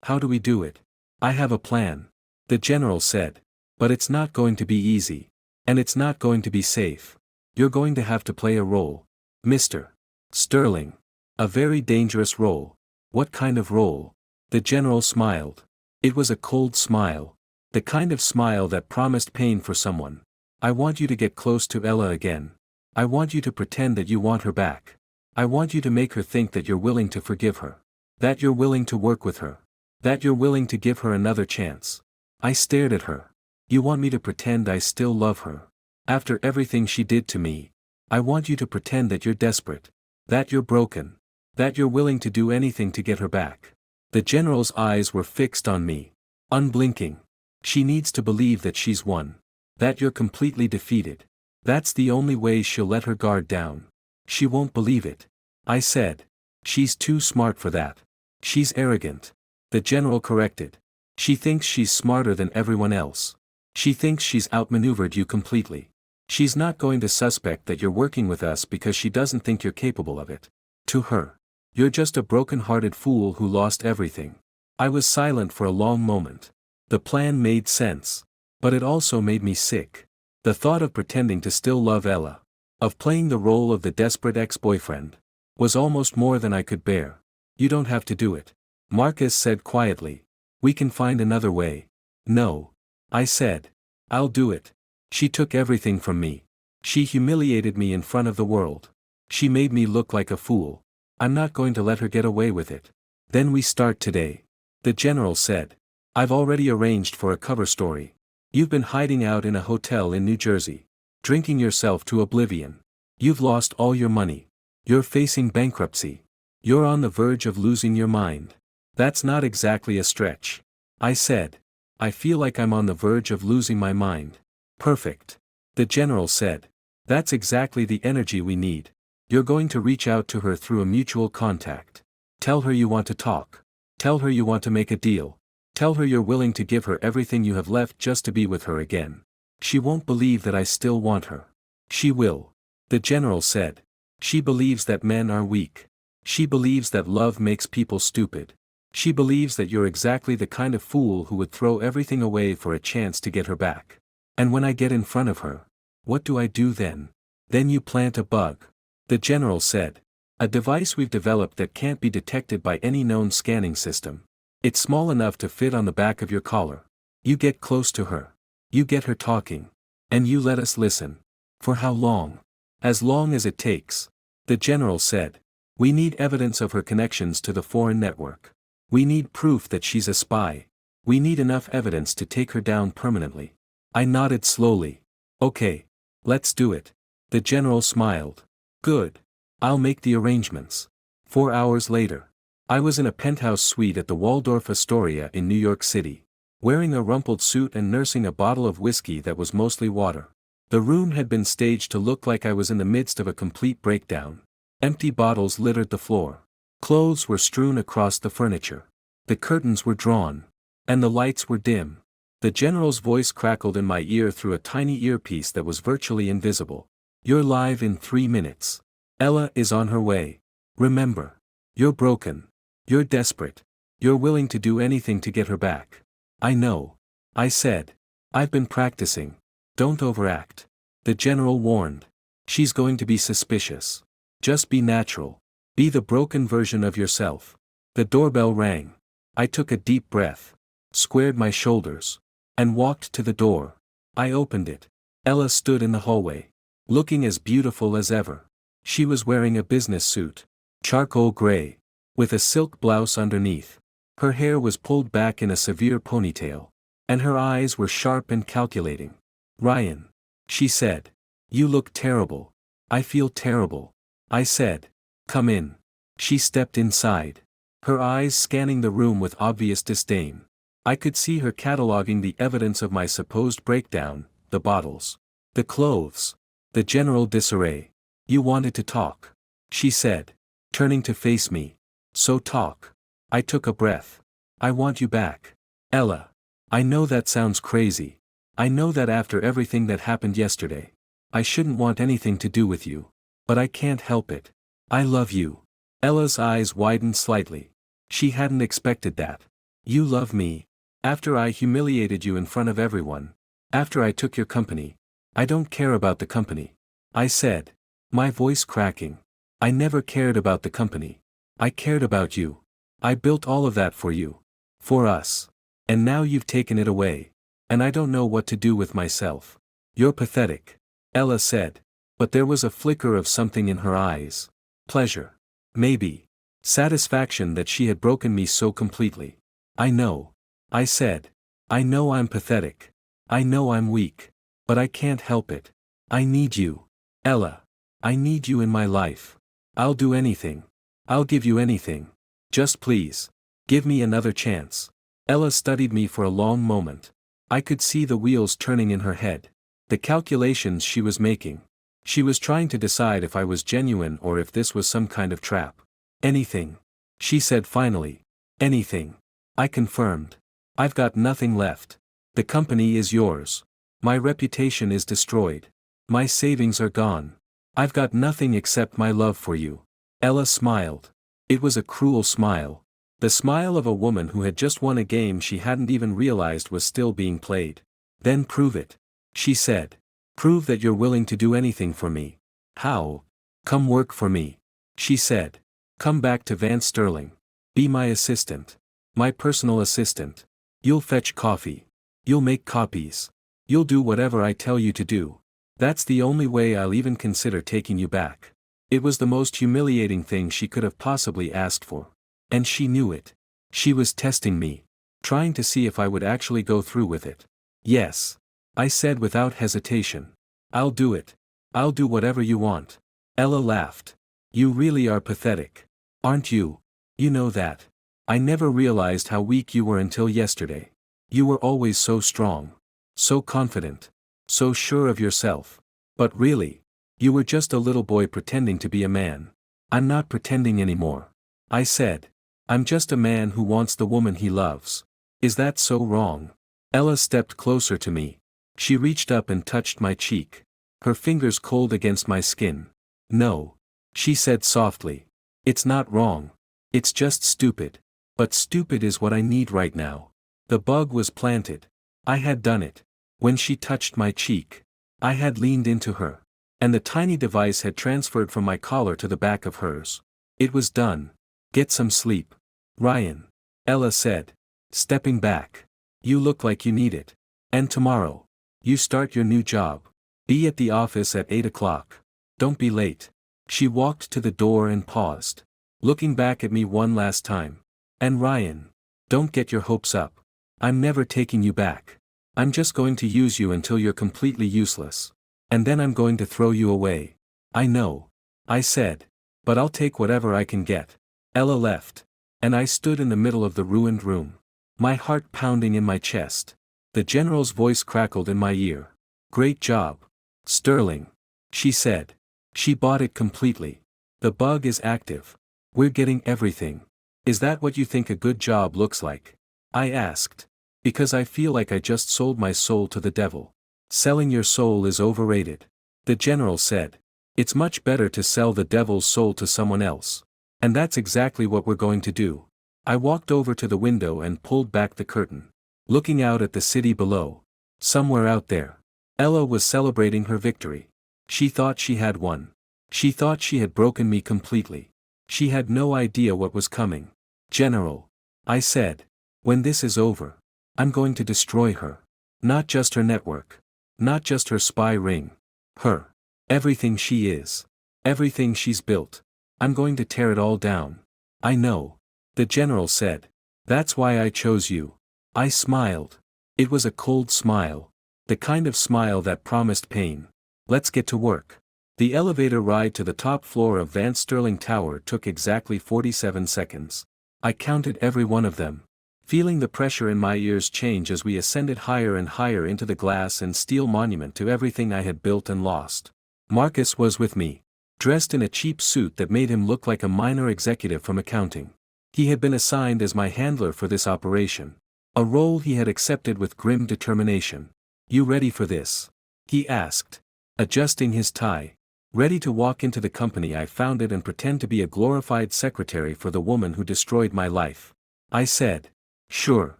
How do we do it? I have a plan. The general said. But it's not going to be easy. And it's not going to be safe. You're going to have to play a role. Mr. Sterling. A very dangerous role. What kind of role? The general smiled. It was a cold smile. The kind of smile that promised pain for someone. I want you to get close to Ella again. I want you to pretend that you want her back. I want you to make her think that you're willing to forgive her. That you're willing to work with her. That you're willing to give her another chance. I stared at her. You want me to pretend I still love her? After everything she did to me. I want you to pretend that you're desperate. That you're broken. That you're willing to do anything to get her back. The general's eyes were fixed on me. Unblinking. She needs to believe that she's won. That you're completely defeated. That's the only way she'll let her guard down. She won't believe it. I said. She's too smart for that. She's arrogant. The general corrected. She thinks she's smarter than everyone else. She thinks she's outmaneuvered you completely. She's not going to suspect that you're working with us because she doesn't think you're capable of it. To her. You're just a broken-hearted fool who lost everything. I was silent for a long moment. The plan made sense. But it also made me sick. The thought of pretending to still love Ella, of playing the role of the desperate ex-boyfriend, was almost more than I could bear. You don't have to do it. Marcus said quietly. We can find another way. No. I said. I'll do it. She took everything from me. She humiliated me in front of the world. She made me look like a fool. I'm not going to let her get away with it. Then we start today. The general said. I've already arranged for a cover story. You've been hiding out in a hotel in New Jersey. Drinking yourself to oblivion. You've lost all your money. You're facing bankruptcy. You're on the verge of losing your mind. That's not exactly a stretch. I said. I feel like I'm on the verge of losing my mind. Perfect. The general said. That's exactly the energy we need. You're going to reach out to her through a mutual contact. Tell her you want to talk. Tell her you want to make a deal. Tell her you're willing to give her everything you have left just to be with her again. She won't believe that I still want her. She will. The general said. She believes that men are weak. She believes that love makes people stupid. She believes that you're exactly the kind of fool who would throw everything away for a chance to get her back. And when I get in front of her, what do I do then? Then you plant a bug. The general said. A device we've developed that can't be detected by any known scanning system. It's small enough to fit on the back of your collar. You get close to her. You get her talking. And you let us listen. For how long? As long as it takes. The general said. We need evidence of her connections to the foreign network. We need proof that she's a spy. We need enough evidence to take her down permanently. I nodded slowly. Okay. Let's do it. The general smiled. Good. I'll make the arrangements. 4 hours later. I was in a penthouse suite at the Waldorf Astoria in New York City, wearing a rumpled suit and nursing a bottle of whiskey that was mostly water. The room had been staged to look like I was in the midst of a complete breakdown. Empty bottles littered the floor. Clothes were strewn across the furniture. The curtains were drawn. And the lights were dim. The general's voice crackled in my ear through a tiny earpiece that was virtually invisible. You're live in 3 minutes. Ella is on her way. Remember. You're broken. You're desperate. You're willing to do anything to get her back. I know. I said. I've been practicing. Don't overact. The general warned. She's going to be suspicious. Just be natural. Be the broken version of yourself. The doorbell rang. I took a deep breath, squared my shoulders, and walked to the door. I opened it. Ella stood in the hallway, looking as beautiful as ever. She was wearing a business suit, charcoal gray, with a silk blouse underneath. Her hair was pulled back in a severe ponytail, and her eyes were sharp and calculating. Ryan, she said. You look terrible. I feel terrible. I said. Come in. She stepped inside, her eyes scanning the room with obvious disdain. I could see her cataloging the evidence of my supposed breakdown, the bottles, the clothes, the general disarray. You wanted to talk, she said, turning to face me. So talk. I took a breath. I want you back. Ella. I know that sounds crazy. I know that after everything that happened yesterday, I shouldn't want anything to do with you. But I can't help it. I love you. Ella's eyes widened slightly. She hadn't expected that. You love me. After I humiliated you in front of everyone. After I took your company. I don't care about the company. I said. My voice cracking. I never cared about the company. I cared about you. I built all of that for you. For us. And now you've taken it away. And I don't know what to do with myself. You're pathetic. Ella said. But there was a flicker of something in her eyes. Pleasure. Maybe. Satisfaction that she had broken me so completely. I know. I said. I know I'm pathetic. I know I'm weak. But I can't help it. I need you. Ella. I need you in my life. I'll do anything. I'll give you anything. Just please. Give me another chance. Ella studied me for a long moment. I could see the wheels turning in her head. The calculations she was making. She was trying to decide if I was genuine or if this was some kind of trap. Anything. She said finally. Anything. I confirmed. I've got nothing left. The company is yours. My reputation is destroyed. My savings are gone. I've got nothing except my love for you. Ella smiled. It was a cruel smile. The smile of a woman who had just won a game she hadn't even realized was still being played. Then prove it. She said. Prove that you're willing to do anything for me. How? Come work for me. She said. Come back to Van Sterling. Be my assistant. My personal assistant. You'll fetch coffee. You'll make copies. You'll do whatever I tell you to do. That's the only way I'll even consider taking you back. It was the most humiliating thing she could have possibly asked for. And she knew it. She was testing me. Trying to see if I would actually go through with it. Yes. I said without hesitation. I'll do it. I'll do whatever you want. Ella laughed. You really are pathetic. Aren't you? You know that. I never realized how weak you were until yesterday. You were always so strong. So confident. So sure of yourself. But really. You were just a little boy pretending to be a man. I'm not pretending anymore. I said. I'm just a man who wants the woman he loves. Is that so wrong? Ella stepped closer to me. She reached up and touched my cheek. Her fingers cold against my skin. No. She said softly. It's not wrong. It's just stupid. But stupid is what I need right now. The bug was planted. I had done it. When she touched my cheek, I had leaned into her. And the tiny device had transferred from my collar to the back of hers. It was done. Get some sleep. Ryan. Ella said. Stepping back. You look like you need it. And tomorrow. You start your new job. Be at the office at 8 o'clock. Don't be late. She walked to the door and paused. Looking back at me one last time. And Ryan. Don't get your hopes up. I'm never taking you back. I'm just going to use you until you're completely useless. And then I'm going to throw you away. I know. I said. But I'll take whatever I can get. Ella left. And I stood in the middle of the ruined room. My heart pounding in my chest. The general's voice crackled in my ear. Great job. Sterling. She said. She bought it completely. The bug is active. We're getting everything. Is that what you think a good job looks like? I asked. Because I feel like I just sold my soul to the devil. Selling your soul is overrated. The general said. It's much better to sell the devil's soul to someone else. And that's exactly what we're going to do. I walked over to the window and pulled back the curtain. Looking out at the city below. Somewhere out there. Ella was celebrating her victory. She thought she had won. She thought she had broken me completely. She had no idea what was coming. General. I said. When this is over. I'm going to destroy her. Not just her network. Not just her spy ring. Her. Everything she is. Everything she's built. I'm going to tear it all down. I know. The general said. That's why I chose you. I smiled. It was a cold smile. The kind of smile that promised pain. Let's get to work. The elevator ride to the top floor of Van Sterling Tower took exactly 47 seconds. I counted every one of them. Feeling the pressure in my ears change as we ascended higher and higher into the glass and steel monument to everything I had built and lost. Marcus was with me. Dressed in a cheap suit that made him look like a minor executive from accounting. He had been assigned as my handler for this operation. A role he had accepted with grim determination. You ready for this? He asked. Adjusting his tie. Ready to walk into the company I founded and pretend to be a glorified secretary for the woman who destroyed my life. I said. Sure.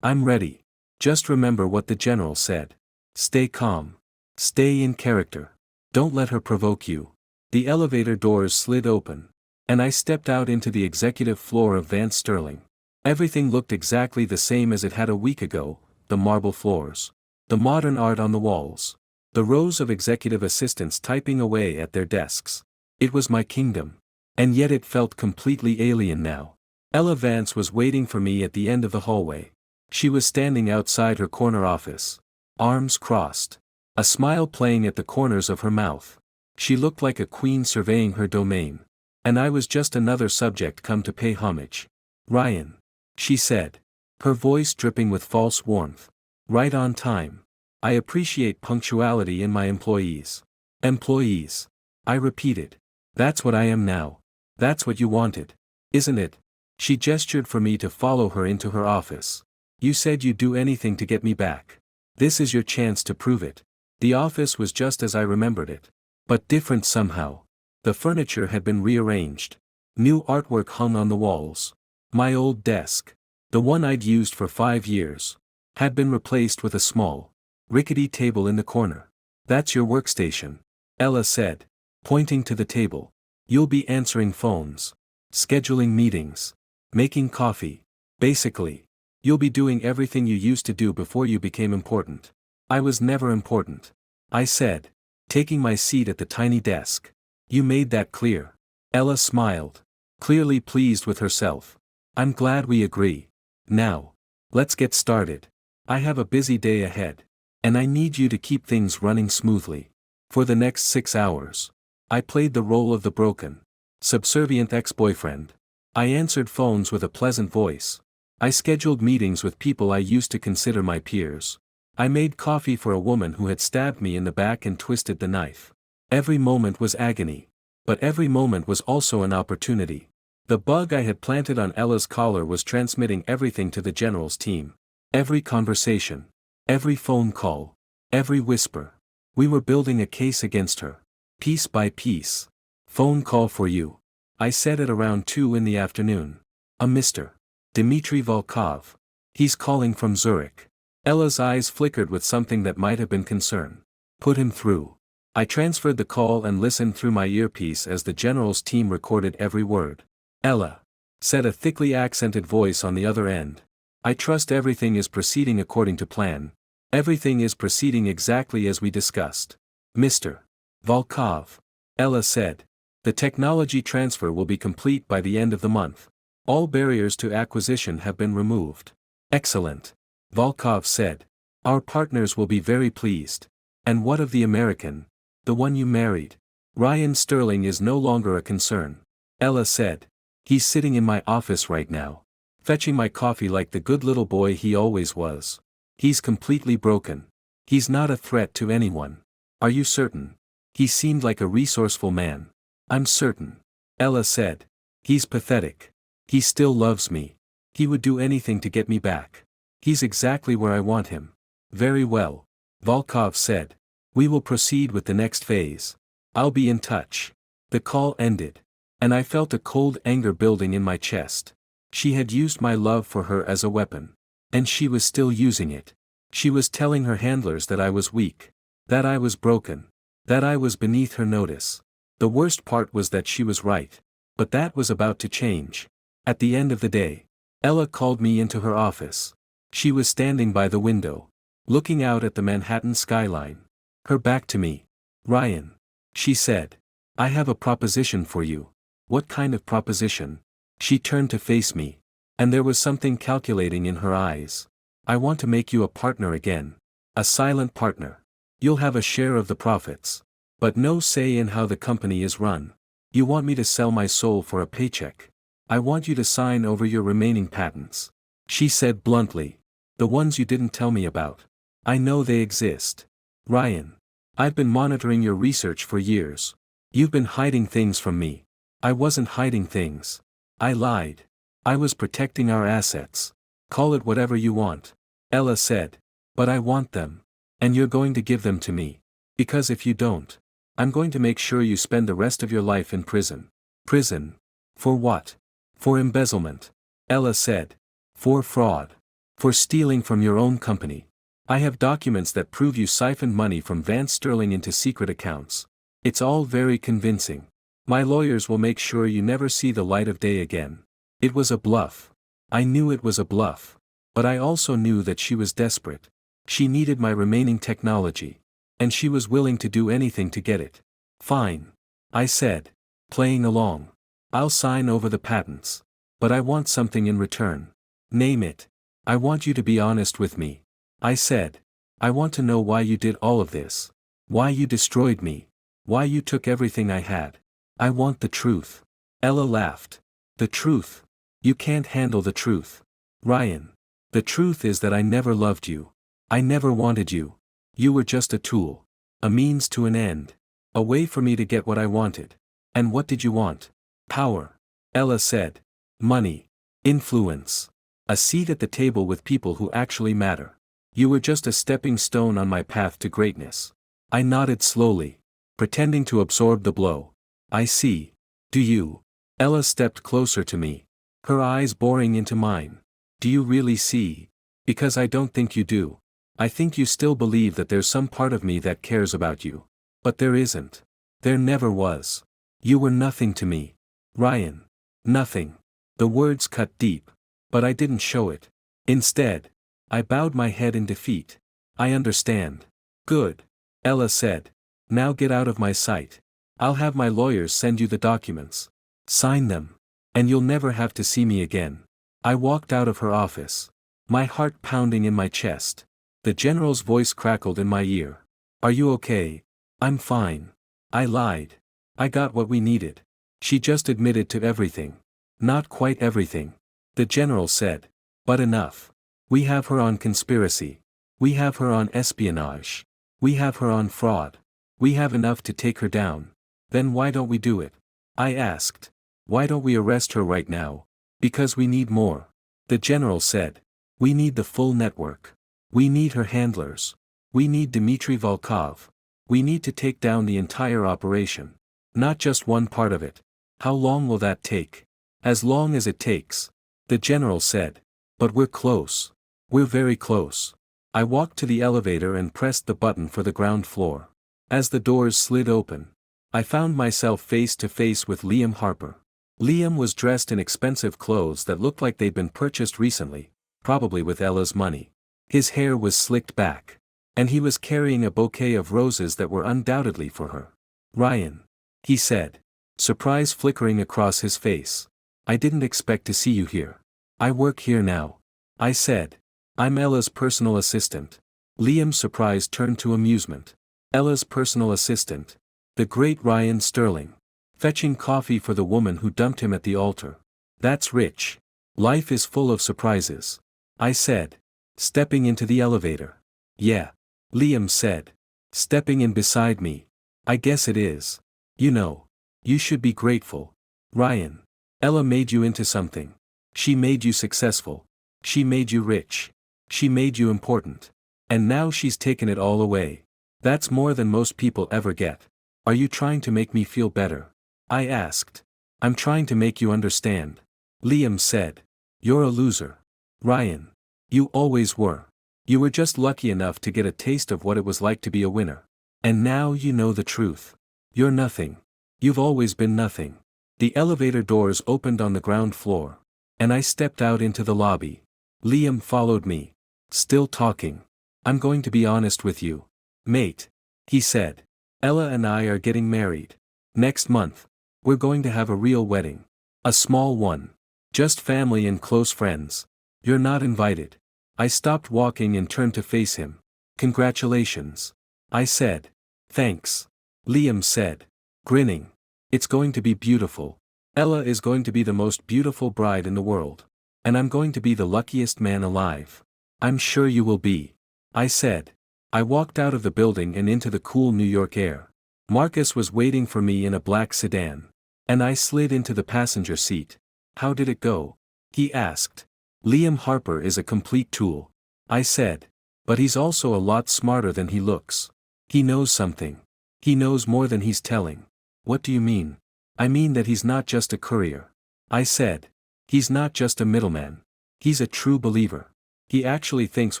I'm ready. Just remember what the general said. Stay calm. Stay in character. Don't let her provoke you. The elevator doors slid open. And I stepped out into the executive floor of Van Sterling. Everything looked exactly the same as it had a week ago, the marble floors. The modern art on the walls. The rows of executive assistants typing away at their desks. It was my kingdom. And yet it felt completely alien now. Ella Vance was waiting for me at the end of the hallway. She was standing outside her corner office. Arms crossed. A smile playing at the corners of her mouth. She looked like a queen surveying her domain. And I was just another subject come to pay homage. Ryan. She said. Her voice dripping with false warmth. Right on time. I appreciate punctuality in my employees. Employees. I repeated. That's what I am now. That's what you wanted. Isn't it? She gestured for me to follow her into her office. You said you'd do anything to get me back. This is your chance to prove it. The office was just as I remembered it. But different somehow. The furniture had been rearranged. New artwork hung on the walls. My old desk, the one I'd used for 5 years, had been replaced with a small, rickety table in the corner. That's your workstation, Ella said, pointing to the table. You'll be answering phones, scheduling meetings, making coffee. Basically, you'll be doing everything you used to do before you became important. I was never important. I said, taking my seat at the tiny desk. You made that clear. Ella smiled, clearly pleased with herself. I'm glad we agree. Now, let's get started. I have a busy day ahead. And I need you to keep things running smoothly. For the next 6 hours. I played the role of the broken, subservient ex-boyfriend. I answered phones with a pleasant voice. I scheduled meetings with people I used to consider my peers. I made coffee for a woman who had stabbed me in the back and twisted the knife. Every moment was agony. But every moment was also an opportunity. The bug I had planted on Ella's collar was transmitting everything to the general's team. Every conversation. Every phone call. Every whisper. We were building a case against her. Piece by piece. Phone call for you. I said at around 2 in the afternoon. A Mr. Dmitry Volkov. He's calling from Zurich. Ella's eyes flickered with something that might have been concern. Put him through. I transferred the call and listened through my earpiece as the general's team recorded every word. Ella, said a thickly accented voice on the other end. I trust everything is proceeding according to plan. Everything is proceeding exactly as we discussed. Mr. Volkov. Ella said. The technology transfer will be complete by the end of the month. All barriers to acquisition have been removed. Excellent. Volkov said. Our partners will be very pleased. And what of the American? The one you married? Ryan Sterling is no longer a concern. Ella said. He's sitting in my office right now. Fetching my coffee like the good little boy he always was. He's completely broken. He's not a threat to anyone. Are you certain? He seemed like a resourceful man. I'm certain. Ella said. He's pathetic. He still loves me. He would do anything to get me back. He's exactly where I want him. Very well. Volkov said. We will proceed with the next phase. I'll be in touch. The call ended. And I felt a cold anger building in my chest. She had used my love for her as a weapon. And she was still using it. She was telling her handlers that I was weak. That I was broken. That I was beneath her notice. The worst part was that she was right. But that was about to change. At the end of the day, Ella called me into her office. She was standing by the window, looking out at the Manhattan skyline. Her back to me. Ryan. She said. I have a proposition for you. What kind of proposition? She turned to face me. And there was something calculating in her eyes. I want to make you a partner again. A silent partner. You'll have a share of the profits. But no say in how the company is run. You want me to sell my soul for a paycheck. I want you to sign over your remaining patents. She said bluntly. The ones you didn't tell me about. I know they exist. Ryan. I've been monitoring your research for years. You've been hiding things from me. I wasn't hiding things. I lied. I was protecting our assets. Call it whatever you want. Ella said. But I want them. And you're going to give them to me. Because if you don't, I'm going to make sure you spend the rest of your life in prison. Prison? For what? For embezzlement. Ella said. For fraud. For stealing from your own company. I have documents that prove you siphoned money from Vance Sterling into secret accounts. It's all very convincing. My lawyers will make sure you never see the light of day again. It was a bluff. I knew it was a bluff. But I also knew that she was desperate. She needed my remaining technology. And she was willing to do anything to get it. Fine. I said. Playing along. I'll sign over the patents. But I want something in return. Name it. I want you to be honest with me. I said. I want to know why you did all of this. Why you destroyed me. Why you took everything I had. I want the truth. Ella laughed. The truth? You can't handle the truth. Ryan. The truth is that I never loved you. I never wanted you. You were just a tool. A means to an end. A way for me to get what I wanted. And what did you want? Power. Ella said. Money. Influence. A seat at the table with people who actually matter. You were just a stepping stone on my path to greatness. I nodded slowly, pretending to absorb the blow. I see. Do you? Ella stepped closer to me, her eyes boring into mine. Do you really see? Because I don't think you do. I think you still believe that there's some part of me that cares about you. But there isn't. There never was. You were nothing to me. Ryan. Nothing. The words cut deep. But I didn't show it. Instead, I bowed my head in defeat. I understand. Good. Ella said. Now get out of my sight. I'll have my lawyers send you the documents. Sign them. And you'll never have to see me again. I walked out of her office. My heart pounding in my chest. The general's voice crackled in my ear. Are you okay? I'm fine. I lied. I got what we needed. She just admitted to everything. Not quite everything. The general said. But enough. We have her on conspiracy. We have her on espionage. We have her on fraud. We have enough to take her down. Then why don't we do it? I asked. Why don't we arrest her right now? Because we need more. The general said. We need the full network. We need her handlers. We need Dmitry Volkov. We need to take down the entire operation. Not just one part of it. How long will that take? As long as it takes. The general said. But we're close. We're very close. I walked to the elevator and pressed the button for the ground floor. As the doors slid open, I found myself face to face with Liam Harper. Liam was dressed in expensive clothes that looked like they'd been purchased recently, probably with Ella's money. His hair was slicked back. And he was carrying a bouquet of roses that were undoubtedly for her. Ryan. He said. Surprise flickering across his face. I didn't expect to see you here. I work here now. I said. I'm Ella's personal assistant. Liam's surprise turned to amusement. Ella's personal assistant. The great Ryan Sterling. Fetching coffee for the woman who dumped him at the altar. That's rich. Life is full of surprises. I said. Stepping into the elevator. Yeah. Liam said. Stepping in beside me. I guess it is. You know. You should be grateful. Ryan. Ella made you into something. She made you successful. She made you rich. She made you important. And now she's taken it all away. That's more than most people ever get. Are you trying to make me feel better? I asked. I'm trying to make you understand. Liam said. You're a loser. Ryan. You always were. You were just lucky enough to get a taste of what it was like to be a winner. And now you know the truth. You're nothing. You've always been nothing. The elevator doors opened on the ground floor. And I stepped out into the lobby. Liam followed me. Still talking. I'm going to be honest with you. Mate. He said. Ella and I are getting married. Next month. We're going to have a real wedding. A small one. Just family and close friends. You're not invited. I stopped walking and turned to face him. Congratulations. I said. Thanks. Liam said. Grinning. It's going to be beautiful. Ella is going to be the most beautiful bride in the world. And I'm going to be the luckiest man alive. I'm sure you will be. I said. I walked out of the building and into the cool New York air. Marcus was waiting for me in a black sedan. And I slid into the passenger seat. How did it go? He asked. Liam Harper is a complete tool. I said. But he's also a lot smarter than he looks. He knows something. He knows more than he's telling. What do you mean? I mean that he's not just a courier. I said. He's not just a middleman. He's a true believer. He actually thinks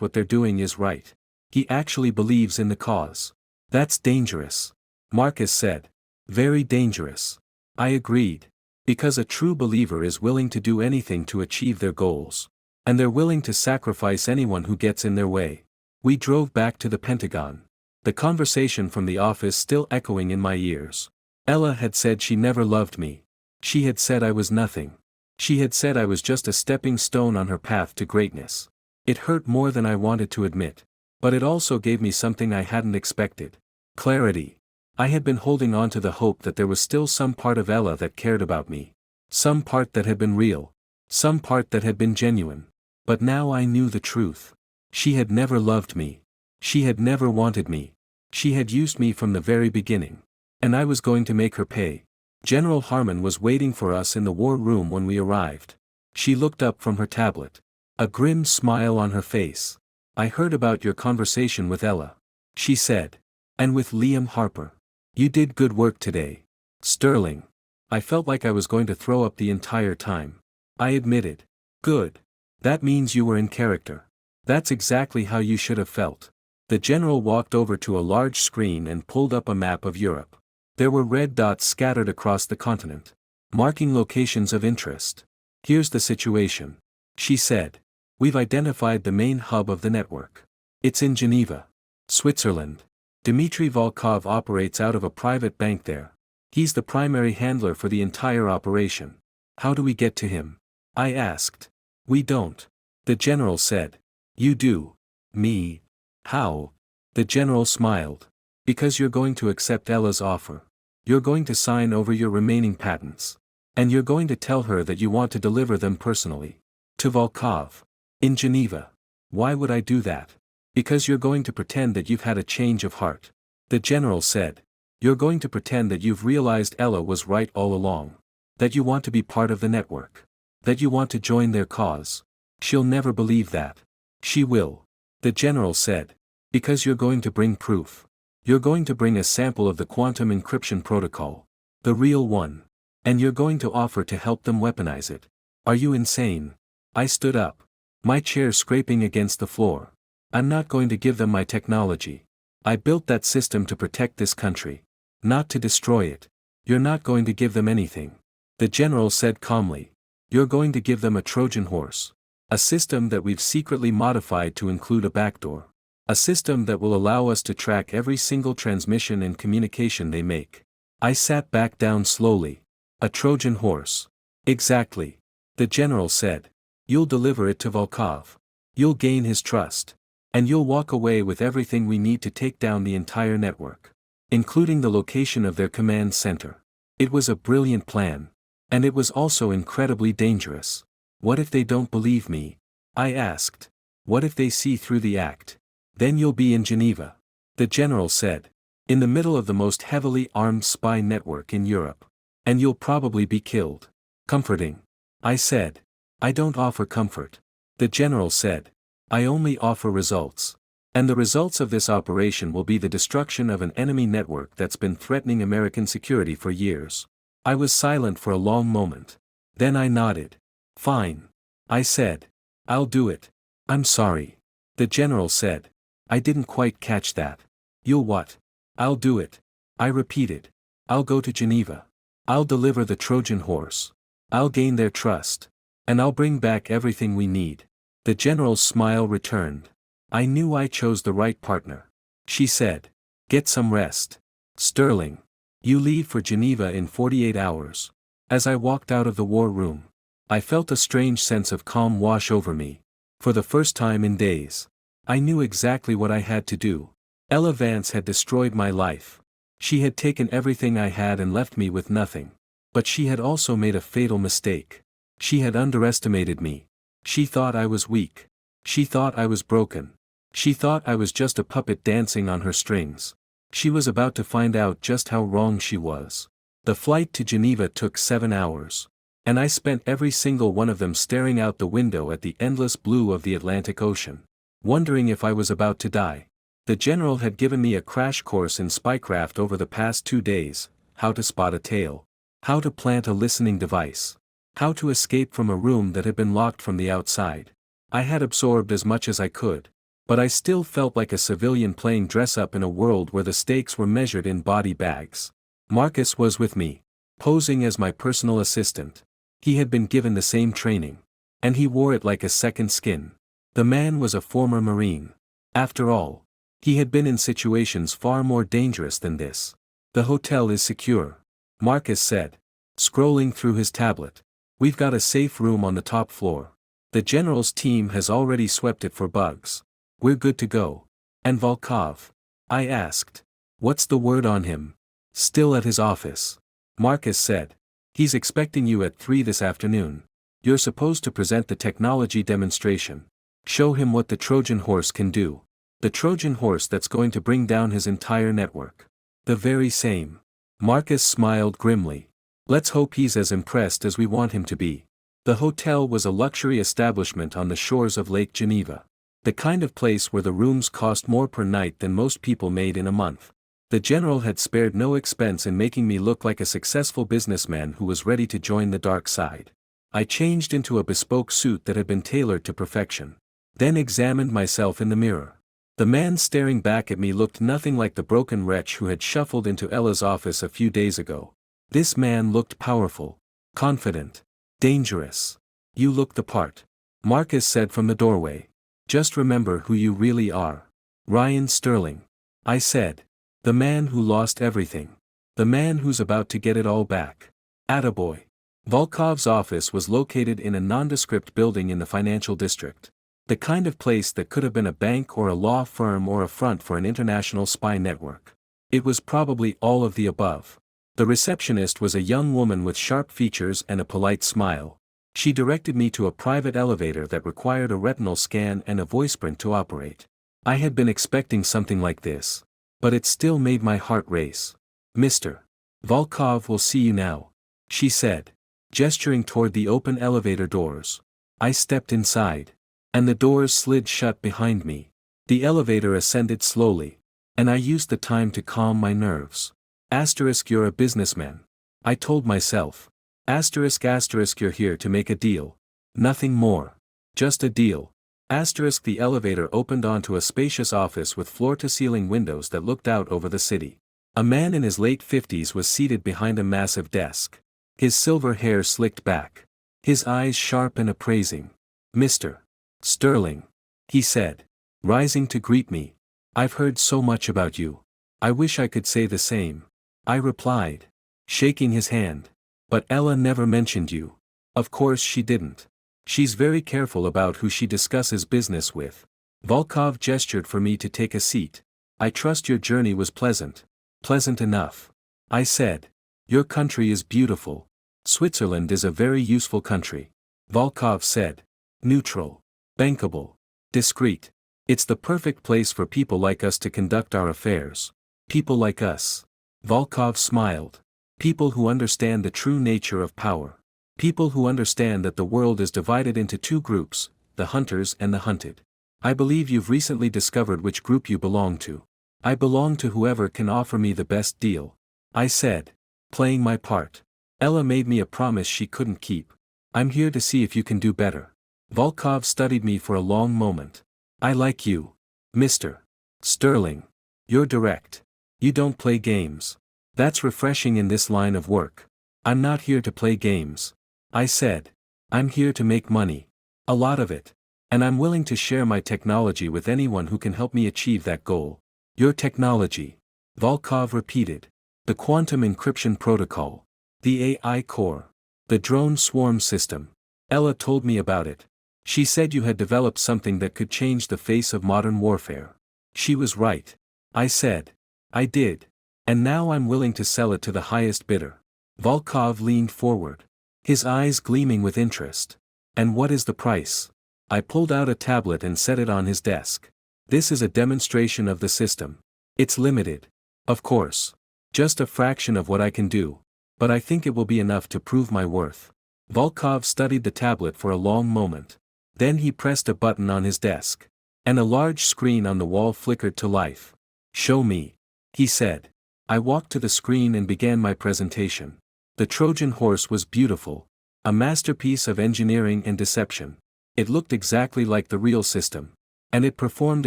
what they're doing is right. He actually believes in the cause. That's dangerous. Marcus said. Very dangerous. I agreed. Because a true believer is willing to do anything to achieve their goals. And they're willing to sacrifice anyone who gets in their way. We drove back to the Pentagon. The conversation from the office still echoing in my ears. Ella had said she never loved me. She had said I was nothing. She had said I was just a stepping stone on her path to greatness. It hurt more than I wanted to admit. But it also gave me something I hadn't expected. Clarity. I had been holding on to the hope that there was still some part of Ella that cared about me. Some part that had been real. Some part that had been genuine. But now I knew the truth. She had never loved me. She had never wanted me. She had used me from the very beginning. And I was going to make her pay. General Harmon was waiting for us in the war room when we arrived. She looked up from her tablet. A grim smile on her face. I heard about your conversation with Ella. She said. And with Liam Harper. You did good work today. Sterling. I felt like I was going to throw up the entire time. I admitted. Good. That means you were in character. That's exactly how you should have felt. The general walked over to a large screen and pulled up a map of Europe. There were red dots scattered across the continent, marking locations of interest. Here's the situation. She said. We've identified the main hub of the network. It's in Geneva, Switzerland. Dmitry Volkov operates out of a private bank there. He's the primary handler for the entire operation. How do we get to him? I asked. We don't. The general said. You do. Me. How? The general smiled. Because you're going to accept Ella's offer. You're going to sign over your remaining patents. And you're going to tell her that you want to deliver them personally. To Volkov. In Geneva. Why would I do that? Because you're going to pretend that you've had a change of heart. The general said. You're going to pretend that you've realized Ella was right all along. That you want to be part of the network. That you want to join their cause. She'll never believe that. She will. The general said. Because you're going to bring proof. You're going to bring a sample of the quantum encryption protocol. The real one. And you're going to offer to help them weaponize it. Are you insane? I stood up. My chair scraping against the floor. I'm not going to give them my technology. I built that system to protect this country. Not to destroy it. You're not going to give them anything. The general said calmly. You're going to give them a Trojan horse. A system that we've secretly modified to include a backdoor. A system that will allow us to track every single transmission and communication they make. I sat back down slowly. A Trojan horse. Exactly. The general said. You'll deliver it to Volkov. You'll gain his trust. And you'll walk away with everything we need to take down the entire network. Including the location of their command center. It was a brilliant plan. And it was also incredibly dangerous. What if they don't believe me? I asked. What if they see through the act? Then you'll be in Geneva. The general said. In the middle of the most heavily armed spy network in Europe. And you'll probably be killed. Comforting. I said. I don't offer comfort. The general said. I only offer results. And the results of this operation will be the destruction of an enemy network that's been threatening American security for years. I was silent for a long moment. Then I nodded. Fine. I said. I'll do it. I'm sorry. The general said. I didn't quite catch that. You'll what? I'll do it. I repeated. I'll go to Geneva. I'll deliver the Trojan horse. I'll gain their trust. And I'll bring back everything we need. The general's smile returned. I knew I chose the right partner. She said. Get some rest. Sterling. You leave for Geneva in 48 hours. As I walked out of the war room, I felt a strange sense of calm wash over me. For the first time in days. I knew exactly what I had to do. Ella Vance had destroyed my life. She had taken everything I had and left me with nothing. But she had also made a fatal mistake. She had underestimated me. She thought I was weak. She thought I was broken. She thought I was just a puppet dancing on her strings. She was about to find out just how wrong she was. The flight to Geneva took 7 hours. And I spent every single one of them staring out the window at the endless blue of the Atlantic Ocean. Wondering if I was about to die. The general had given me a crash course in spycraft over the past 2 days, how to spot a tail. How to plant a listening device. How to escape from a room that had been locked from the outside. I had absorbed as much as I could. But I still felt like a civilian playing dress-up in a world where the stakes were measured in body bags. Marcus was with me. Posing as my personal assistant. He had been given the same training. And he wore it like a second skin. The man was a former Marine. After all, he had been in situations far more dangerous than this. The hotel is secure. Marcus said. Scrolling through his tablet. We've got a safe room on the top floor. The general's team has already swept it for bugs. We're good to go. And Volkov? I asked. What's the word on him? Still at his office. Marcus said. He's expecting you at 3 this afternoon. You're supposed to present the technology demonstration. Show him what the Trojan horse can do. The Trojan horse that's going to bring down his entire network. The very same. Marcus smiled grimly. Let's hope he's as impressed as we want him to be. The hotel was a luxury establishment on the shores of Lake Geneva. The kind of place where the rooms cost more per night than most people made in a month. The general had spared no expense in making me look like a successful businessman who was ready to join the dark side. I changed into a bespoke suit that had been tailored to perfection. Then examined myself in the mirror. The man staring back at me looked nothing like the broken wretch who had shuffled into Ella's office a few days ago. This man looked powerful, confident, dangerous. You look the part. Marcus said from the doorway. Just remember who you really are. Ryan Sterling. I said. The man who lost everything. The man who's about to get it all back. Attaboy. Volkov's office was located in a nondescript building in the financial district. The kind of place that could have been a bank or a law firm or a front for an international spy network. It was probably all of the above. The receptionist was a young woman with sharp features and a polite smile. She directed me to a private elevator that required a retinal scan and a voice print to operate. I had been expecting something like this. But it still made my heart race. Mr. Volkov will see you now, she said, gesturing toward the open elevator doors. I stepped inside. And the doors slid shut behind me. The elevator ascended slowly. And I used the time to calm my nerves. Asterisk, you're a businessman, I told myself. Asterisk, you're here to make a deal. Nothing more. Just a deal. Asterisk, the elevator opened onto a spacious office with floor-to-ceiling windows that looked out over the city. A man in his late 50s was seated behind a massive desk. His silver hair slicked back. His eyes sharp and appraising. Mr. Sterling, he said, rising to greet me. I've heard so much about you. I wish I could say the same, I replied, shaking his hand. But Ella never mentioned you. Of course she didn't. She's very careful about who she discusses business with. Volkov gestured for me to take a seat. I trust your journey was pleasant. Pleasant enough, I said. Your country is beautiful. Switzerland is a very useful country, Volkov said. Neutral. Bankable. Discreet. It's the perfect place for people like us to conduct our affairs. People like us. Volkov smiled. People who understand the true nature of power. People who understand that the world is divided into two groups, the hunters and the hunted. I believe you've recently discovered which group you belong to. I belong to whoever can offer me the best deal, I said, playing my part. Ella made me a promise she couldn't keep. I'm here to see if you can do better. Volkov studied me for a long moment. I like you, Mr. Sterling. You're direct. You don't play games. That's refreshing in this line of work. I'm not here to play games, I said. I'm here to make money. A lot of it. And I'm willing to share my technology with anyone who can help me achieve that goal. Your technology, Volkov repeated. The quantum encryption protocol. The AI core. The drone swarm system. Ella told me about it. She said you had developed something that could change the face of modern warfare. She was right, I said. I did. And now I'm willing to sell it to the highest bidder. Volkov leaned forward, his eyes gleaming with interest. And what is the price? I pulled out a tablet and set it on his desk. This is a demonstration of the system. It's limited. Of course. Just a fraction of what I can do. But I think it will be enough to prove my worth. Volkov studied the tablet for a long moment. Then he pressed a button on his desk. And a large screen on the wall flickered to life. Show me, he said. I walked to the screen and began my presentation. The Trojan horse was beautiful. A masterpiece of engineering and deception. It looked exactly like the real system. And it performed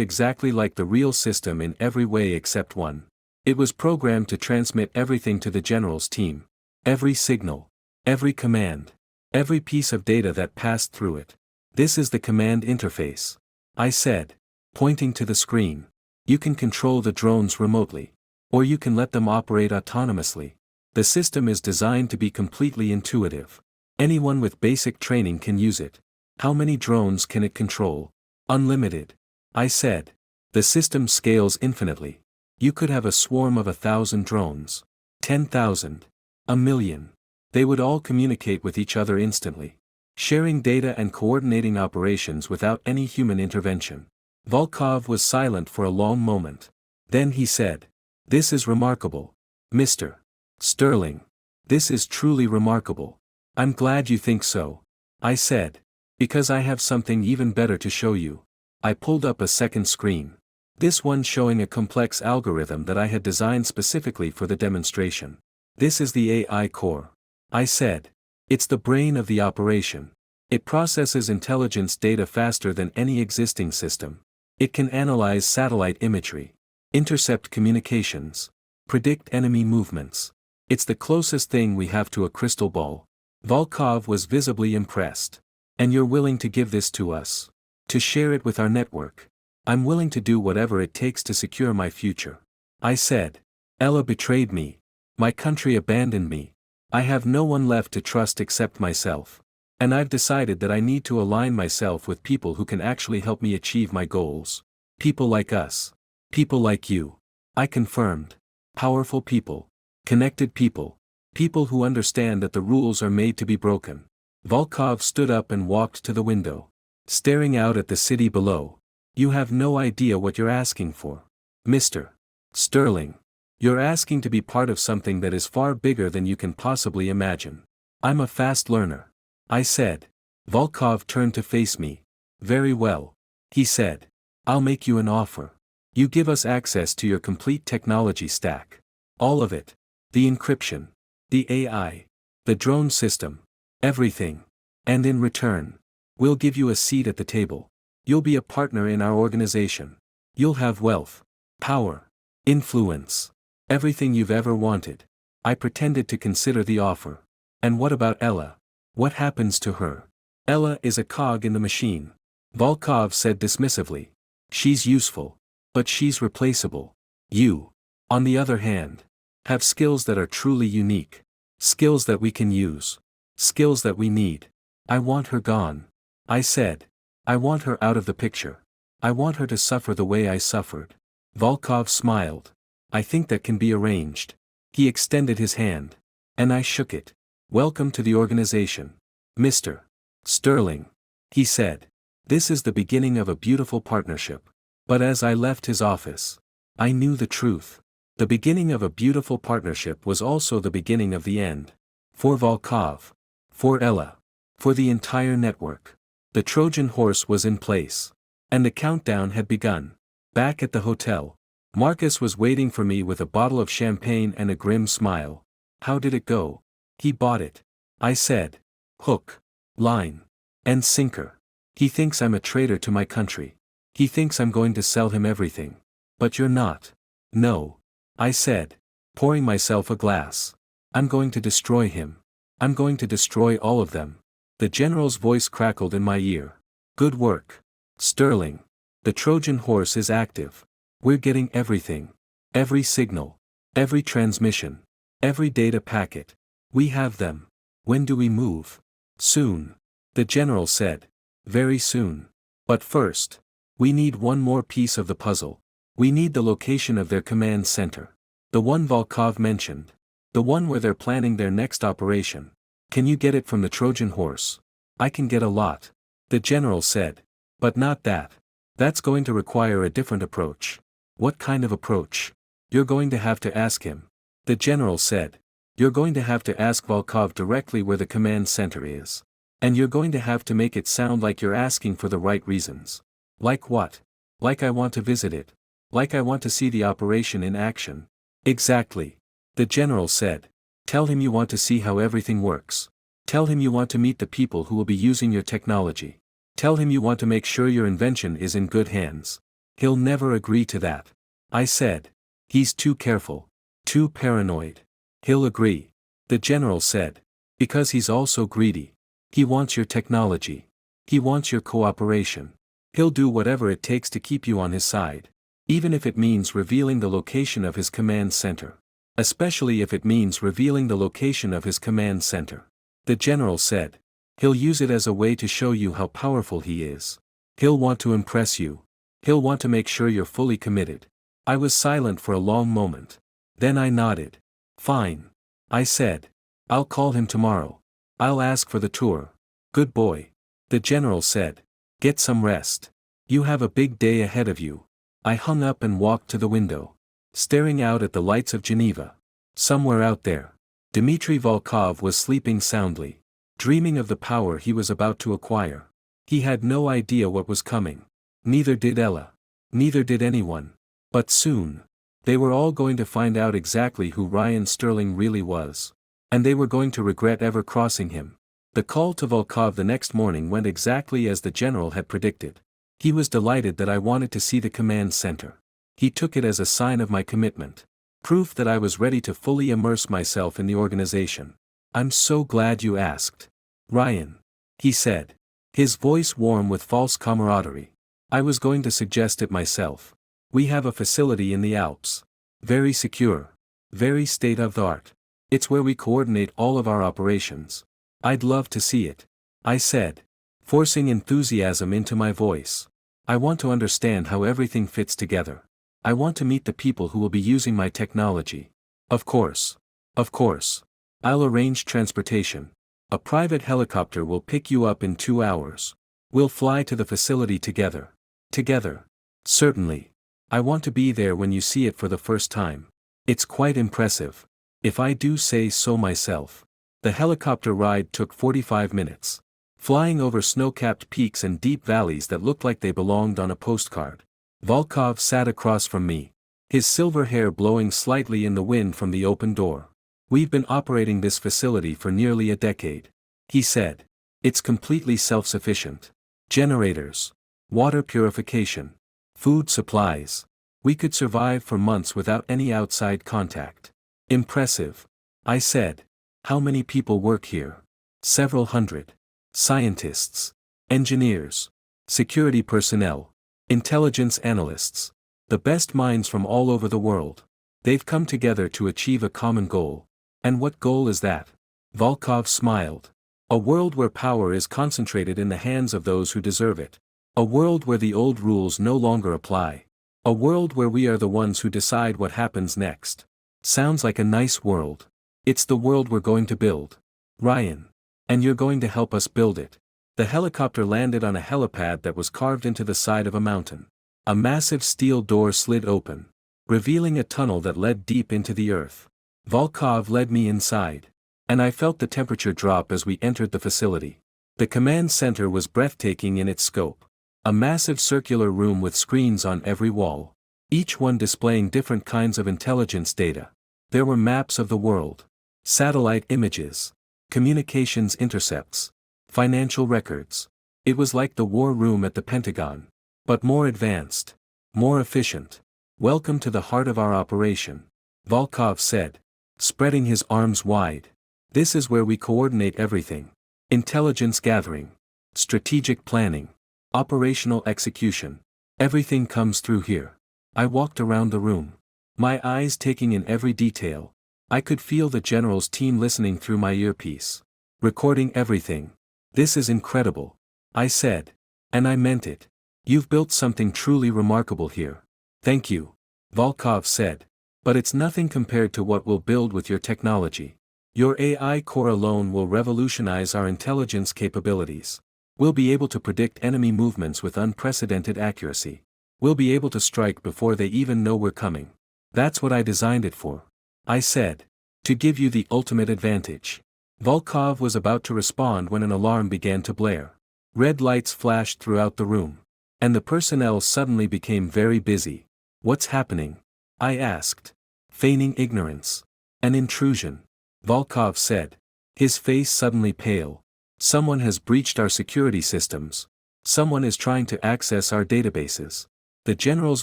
exactly like the real system in every way except one. It was programmed to transmit everything to the general's team. Every signal. Every command. Every piece of data that passed through it. This is the command interface, I said, pointing to the screen. You can control the drones remotely. Or you can let them operate autonomously. The system is designed to be completely intuitive. Anyone with basic training can use it. How many drones can it control? Unlimited, I said. The system scales infinitely. You could have a swarm of 1,000 drones. 10,000. 1,000,000. They would all communicate with each other instantly. Sharing data and coordinating operations without any human intervention. Volkov was silent for a long moment. Then he said, "This is remarkable, Mr. Sterling. This is truly remarkable. I'm glad you think so," I said. "Because I have something even better to show you." I pulled up a second screen. This one showing a complex algorithm that I had designed specifically for the demonstration. This is the AI core, I said. It's the brain of the operation. It processes intelligence data faster than any existing system. It can analyze satellite imagery, intercept communications, predict enemy movements. It's the closest thing we have to a crystal ball. Volkov was visibly impressed. And you're willing to give this to us? To share it with our network? I'm willing to do whatever it takes to secure my future, I said. Ella betrayed me. My country abandoned me. I have no one left to trust except myself. And I've decided that I need to align myself with people who can actually help me achieve my goals. People like us. People like you. I confirmed. Powerful people. Connected people. People who understand that the rules are made to be broken. Volkov stood up and walked to the window, staring out at the city below. You have no idea what you're asking for, Mr. Sterling. You're asking to be part of something that is far bigger than you can possibly imagine. I'm a fast learner. I said. Volkov turned to face me. Very well. He said. I'll make you an offer. You give us access to your complete technology stack. All of it. The encryption. The AI. The drone system. Everything. And in return, we'll give you a seat at the table. You'll be a partner in our organization. You'll have wealth, power, influence. Everything you've ever wanted. I pretended to consider the offer. And what about Ella? What happens to her? Ella is a cog in the machine. Volkov said dismissively. She's useful. But she's replaceable. You, on the other hand, have skills that are truly unique. Skills that we can use. Skills that we need. I want her gone. I said. I want her out of the picture. I want her to suffer the way I suffered. Volkov smiled. I think that can be arranged. He extended his hand. And I shook it. Welcome to the organization. Mr. Sterling. He said. This is the beginning of a beautiful partnership. But as I left his office, I knew the truth. The beginning of a beautiful partnership was also the beginning of the end. For Volkov. For Ella. For the entire network. The Trojan horse was in place. And the countdown had begun. Back at the hotel, Marcus was waiting for me with a bottle of champagne and a grim smile. How did it go? He bought it. I said. Hook, line, and sinker. He thinks I'm a traitor to my country. He thinks I'm going to sell him everything. But you're not. No. I said, pouring myself a glass. I'm going to destroy him. I'm going to destroy all of them. The general's voice crackled in my ear. Good work. Sterling. The Trojan horse is active. We're getting everything. Every signal. Every transmission. Every data packet. We have them. When do we move? Soon. The general said. Very soon. But first, we need one more piece of the puzzle. We need the location of their command center. The one Volkov mentioned. The one where they're planning their next operation. Can you get it from the Trojan horse? I can get a lot. The general said. But not that. That's going to require a different approach. What kind of approach? You're going to have to ask him. The general said. You're going to have to ask Volkov directly where the command center is. And you're going to have to make it sound like you're asking for the right reasons. Like what? Like I want to visit it. Like I want to see the operation in action. Exactly. The general said. Tell him you want to see how everything works. Tell him you want to meet the people who will be using your technology. Tell him you want to make sure your invention is in good hands. He'll never agree to that. I said. He's too careful. Too paranoid. He'll agree. The general said. Because he's also greedy. He wants your technology. He wants your cooperation. He'll do whatever it takes to keep you on his side. Even if it means revealing the location of his command center. Especially if it means revealing the location of his command center. The general said. He'll use it as a way to show you how powerful he is. He'll want to impress you. He'll want to make sure you're fully committed. I was silent for a long moment. Then I nodded. Fine. I said. I'll call him tomorrow. I'll ask for the tour. Good boy. The general said. Get some rest. You have a big day ahead of you. I hung up and walked to the window. Staring out at the lights of Geneva. Somewhere out there. Dmitry Volkov was sleeping soundly. Dreaming of the power he was about to acquire. He had no idea what was coming. Neither did Ella. Neither did anyone. But soon. They were all going to find out exactly who Ryan Sterling really was. And they were going to regret ever crossing him. The call to Volkov the next morning went exactly as the general had predicted. He was delighted that I wanted to see the command center. He took it as a sign of my commitment. Proof that I was ready to fully immerse myself in the organization. I'm so glad you asked. Ryan. He said. His voice warm with false camaraderie. I was going to suggest it myself. We have a facility in the Alps. Very secure. Very state-of-the-art. It's where we coordinate all of our operations. I'd love to see it. I said. Forcing enthusiasm into my voice. I want to understand how everything fits together. I want to meet the people who will be using my technology. Of course. Of course. I'll arrange transportation. A private helicopter will pick you up in 2 hours. We'll fly to the facility together. Together. Certainly. I want to be there when you see it for the first time. It's quite impressive. If I do say so myself. The helicopter ride took 45 minutes. Flying over snow-capped peaks and deep valleys that looked like they belonged on a postcard. Volkov sat across from me, his silver hair blowing slightly in the wind from the open door. We've been operating this facility for nearly a decade. He said. It's completely self-sufficient. Generators. Water purification. Food supplies. We could survive for months without any outside contact. Impressive. I said. How many people work here? Several hundred. Scientists. Engineers. Security personnel. Intelligence analysts. The best minds from all over the world. They've come together to achieve a common goal. And what goal is that? Volkov smiled. A world where power is concentrated in the hands of those who deserve it. A world where the old rules no longer apply. A world where we are the ones who decide what happens next. Sounds like a nice world. It's the world we're going to build. Ryan. And you're going to help us build it. The helicopter landed on a helipad that was carved into the side of a mountain. A massive steel door slid open, revealing a tunnel that led deep into the earth. Volkov led me inside. And I felt the temperature drop as we entered the facility. The command center was breathtaking in its scope. A massive circular room with screens on every wall. Each one displaying different kinds of intelligence data. There were maps of the world. Satellite images. Communications intercepts. Financial records. It was like the war room at the Pentagon. But more advanced. More efficient. Welcome to the heart of our operation. Volkov said, spreading his arms wide. This is where we coordinate everything. Intelligence gathering. Strategic planning. Operational execution. Everything comes through here. I walked around the room. My eyes taking in every detail. I could feel the general's team listening through my earpiece. Recording everything. This is incredible. I said. And I meant it. You've built something truly remarkable here. Thank you. Volkov said. But it's nothing compared to what we'll build with your technology. Your AI core alone will revolutionize our intelligence capabilities. We'll be able to predict enemy movements with unprecedented accuracy. We'll be able to strike before they even know we're coming. That's what I designed it for. I said. To give you the ultimate advantage. Volkov was about to respond when an alarm began to blare. Red lights flashed throughout the room. And the personnel suddenly became very busy. What's happening? I asked. Feigning ignorance. An intrusion. Volkov said. His face suddenly pale. Someone has breached our security systems. Someone is trying to access our databases. The general's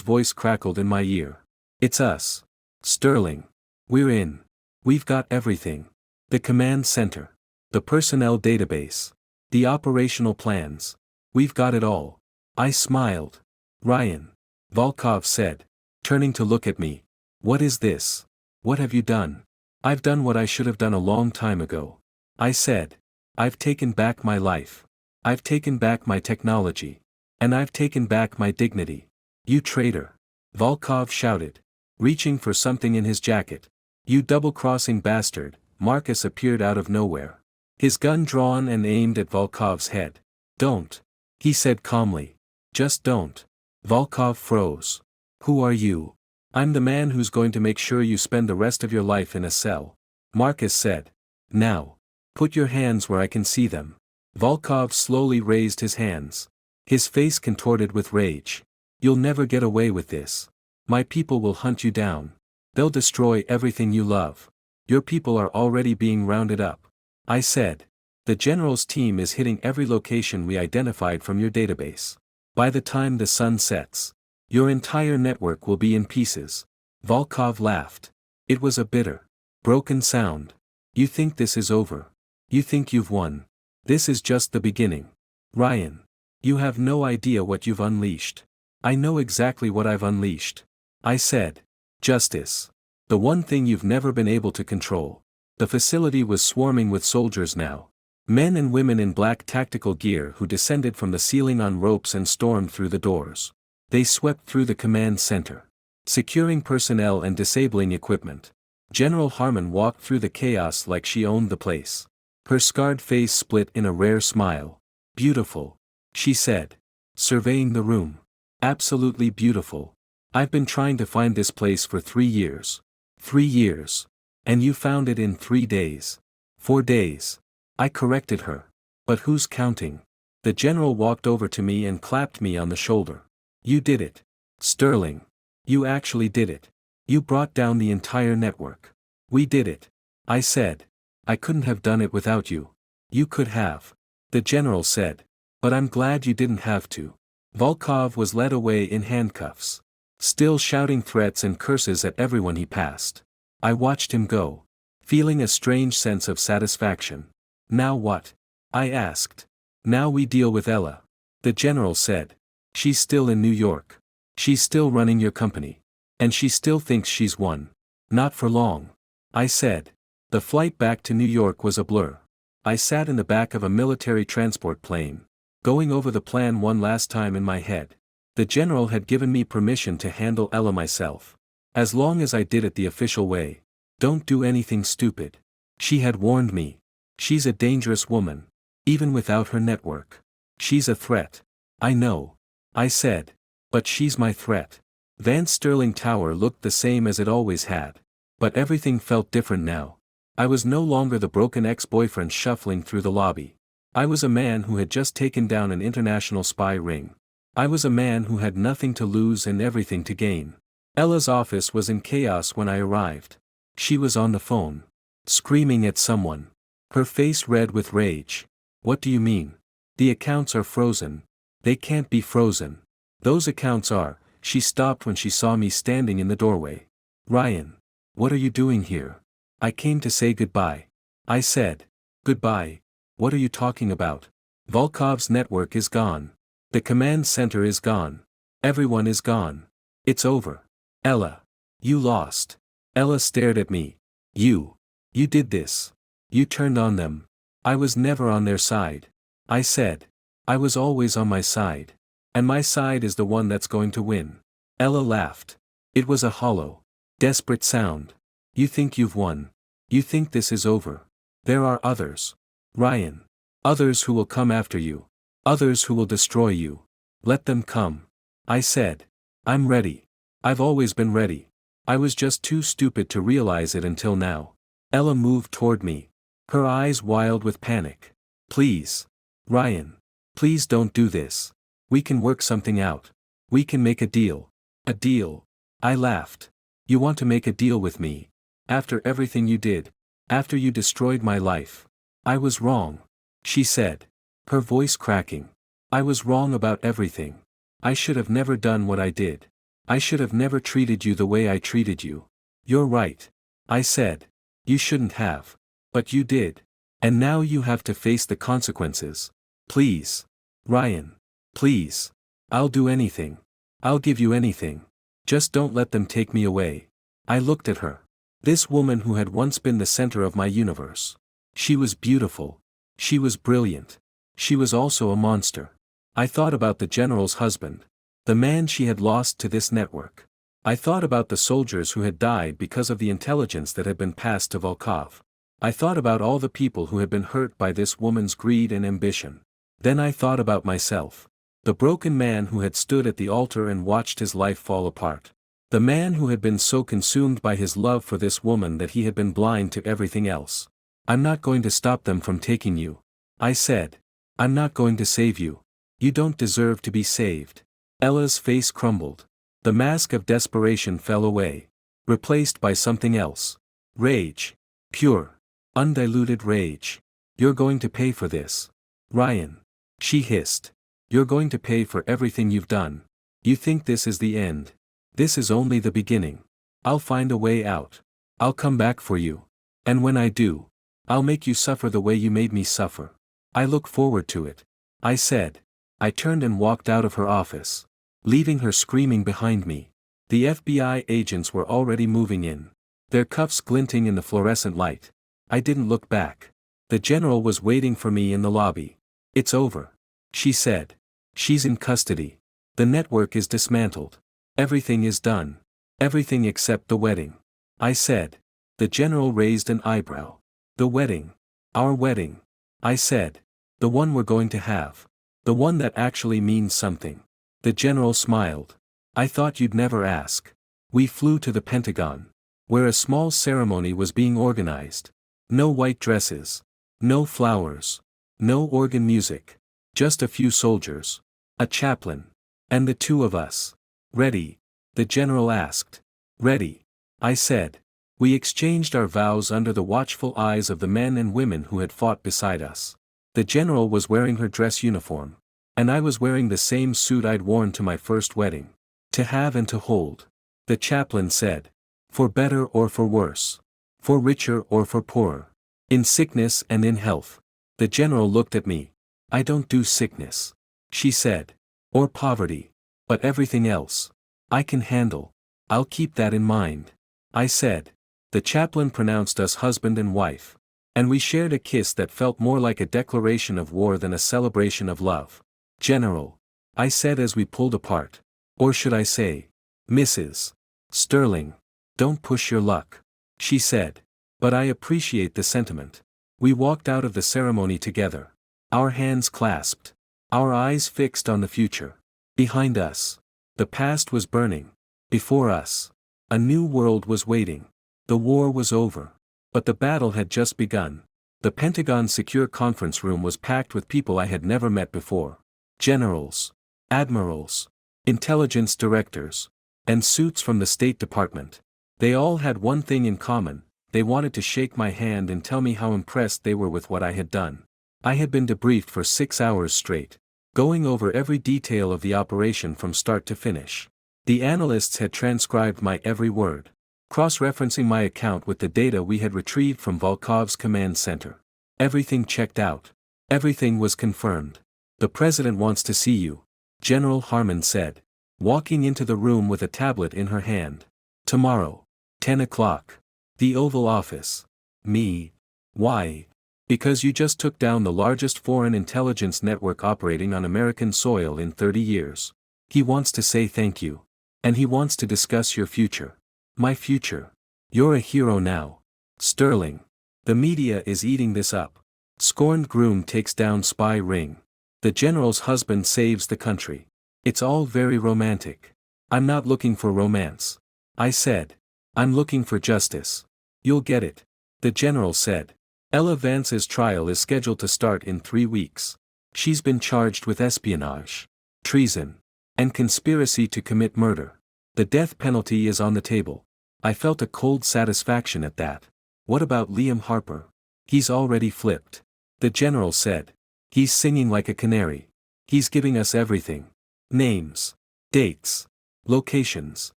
voice crackled in my ear. It's us. Sterling. We're in. We've got everything. The command center. The personnel database. The operational plans. We've got it all. I smiled. Ryan. Volkov said, turning to look at me. What is this? What have you done? I've done what I should have done a long time ago. I said. I've taken back my life. I've taken back my technology. And I've taken back my dignity. You traitor. Volkov shouted, reaching for something in his jacket. You double-crossing bastard. Marcus appeared out of nowhere. His gun drawn and aimed at Volkov's head. Don't. He said calmly. Just don't. Volkov froze. Who are you? I'm the man who's going to make sure you spend the rest of your life in a cell. Marcus said. Now. Put your hands where I can see them. Volkov slowly raised his hands. His face contorted with rage. You'll never get away with this. My people will hunt you down. They'll destroy everything you love. Your people are already being rounded up. I said. The general's team is hitting every location we identified from your database. By the time the sun sets, your entire network will be in pieces. Volkov laughed. It was a bitter, broken sound. You think this is over? You think you've won? This is just the beginning. Ryan. You have no idea what you've unleashed. I know exactly what I've unleashed. I said. Justice. The one thing you've never been able to control. The facility was swarming with soldiers now. Men and women in black tactical gear who descended from the ceiling on ropes and stormed through the doors. They swept through the command center, securing personnel and disabling equipment. General Harmon walked through the chaos like she owned the place. Her scarred face split in a rare smile. Beautiful, she said, surveying the room. Absolutely beautiful. I've been trying to find this place for 3 years. 3 years. And you found it in 3 days. 4 days. I corrected her. But who's counting? The general walked over to me and clapped me on the shoulder. You did it. Sterling. You actually did it. You brought down the entire network. We did it. I said. I couldn't have done it without you. You could have. The general said. But I'm glad you didn't have to. Volkov was led away in handcuffs. Still shouting threats and curses at everyone he passed. I watched him go. Feeling a strange sense of satisfaction. Now what? I asked. Now we deal with Ella. The general said. She's still in New York. She's still running your company. And she still thinks she's won. Not for long. I said. The flight back to New York was a blur. I sat in the back of a military transport plane, going over the plan one last time in my head. The general had given me permission to handle Ella myself. As long as I did it the official way. Don't do anything stupid. She had warned me. She's a dangerous woman. Even without her network. She's a threat. I know. I said. But she's my threat. Vance Sterling Tower looked the same as it always had. But everything felt different now. I was no longer the broken ex-boyfriend shuffling through the lobby. I was a man who had just taken down an international spy ring. I was a man who had nothing to lose and everything to gain. Ella's office was in chaos when I arrived. She was on the phone. Screaming at someone. Her face red with rage. What do you mean? The accounts are frozen. They can't be frozen. Those accounts are. She stopped when she saw me standing in the doorway. Ryan. What are you doing here? I came to say goodbye. I said. Goodbye? What are you talking about? Volkov's network is gone. The command center is gone. Everyone is gone. It's over. Ella. You lost. Ella stared at me. You did this. You turned on them. I was never on their side. I said. I was always on my side. And my side is the one that's going to win. Ella laughed. It was a hollow, desperate sound. You think you've won. You think this is over. There are others. Ryan. Others who will come after you. Others who will destroy you. Let them come. I said. I'm ready. I've always been ready. I was just too stupid to realize it until now. Ella moved toward me. Her eyes wild with panic. Please. Ryan. Please don't do this. We can work something out. We can make a deal. A deal. I laughed. You want to make a deal with me? After everything you did. After you destroyed my life. I was wrong. She said. Her voice cracking. I was wrong about everything. I should have never done what I did. I should have never treated you the way I treated you. You're right. I said. You shouldn't have. But you did. And now you have to face the consequences. Please. Ryan. Please. I'll do anything. I'll give you anything. Just don't let them take me away. I looked at her. This woman who had once been the center of my universe. She was beautiful. She was brilliant. She was also a monster. I thought about the general's husband. The man she had lost to this network. I thought about the soldiers who had died because of the intelligence that had been passed to Volkov. I thought about all the people who had been hurt by this woman's greed and ambition. Then I thought about myself. The broken man who had stood at the altar and watched his life fall apart. The man who had been so consumed by his love for this woman that he had been blind to everything else. I'm not going to stop them from taking you. I said. I'm not going to save you. You don't deserve to be saved. Ella's face crumbled. The mask of desperation fell away. Replaced by something else. Rage. Pure. Undiluted rage. You're going to pay for this. Ryan. She hissed. You're going to pay for everything you've done. You think this is the end. This is only the beginning. I'll find a way out. I'll come back for you. And when I do, I'll make you suffer the way you made me suffer. I look forward to it. I said. I turned and walked out of her office. Leaving her screaming behind me. The FBI agents were already moving in. Their cuffs glinting in the fluorescent light. I didn't look back. The general was waiting for me in the lobby. It's over. She said. She's in custody. The network is dismantled. Everything is done. Everything except the wedding. I said. The general raised an eyebrow. The wedding. Our wedding. I said. The one we're going to have. The one that actually means something. The general smiled. I thought you'd never ask. We flew to the Pentagon. where a small ceremony was being organized. No white dresses. No flowers. No organ music. Just a few soldiers. A chaplain. And the two of us. Ready? The general asked. Ready. I said. We exchanged our vows under the watchful eyes of the men and women who had fought beside us. The general was wearing her dress uniform. And I was wearing the same suit I'd worn to my first wedding. To have and to hold. The chaplain said. For better or for worse. For richer or for poorer. In sickness and in health. The general looked at me. I don't do sickness. She said. Or poverty. But everything else. I can handle. I'll keep that in mind. I said. The chaplain pronounced us husband and wife. And we shared a kiss that felt more like a declaration of war than a celebration of love. General. I said as we pulled apart. Or should I say. Mrs. Sterling. Don't push your luck. She said. But I appreciate the sentiment. We walked out of the ceremony together. Our hands clasped. Our eyes fixed on the future. Behind us. The past was burning. Before us. A new world was waiting. The war was over. But the battle had just begun. The Pentagon's secure conference room was packed with people I had never met before. Generals. Admirals. Intelligence directors. And suits from the State Department. They all had one thing in common. They wanted to shake my hand and tell me how impressed they were with what I had done. I had been debriefed for 6 hours straight. Going over every detail of the operation from start to finish. The analysts had transcribed my every word. Cross-referencing my account with the data we had retrieved from Volkov's command center. Everything checked out. Everything was confirmed. The president wants to see you. General Harmon said. Walking into the room with a tablet in her hand. Tomorrow. 10 o'clock. The Oval Office. Me. Why? Because you just took down the largest foreign intelligence network operating on American soil in 30 years. He wants to say thank you. And he wants to discuss your future. My future. You're a hero now. Sterling. The media is eating this up. Scorned groom takes down spy ring. The general's husband saves the country. It's all very romantic. I'm not looking for romance. I said. I'm looking for justice. You'll get it. The general said. Ella Vance's trial is scheduled to start in 3 weeks. She's been charged with espionage, treason, and conspiracy to commit murder. The death penalty is on the table. I felt a cold satisfaction at that. What about Liam Harper? He's already flipped. The general said. He's singing like a canary. He's giving us everything. Names. Dates. Locations.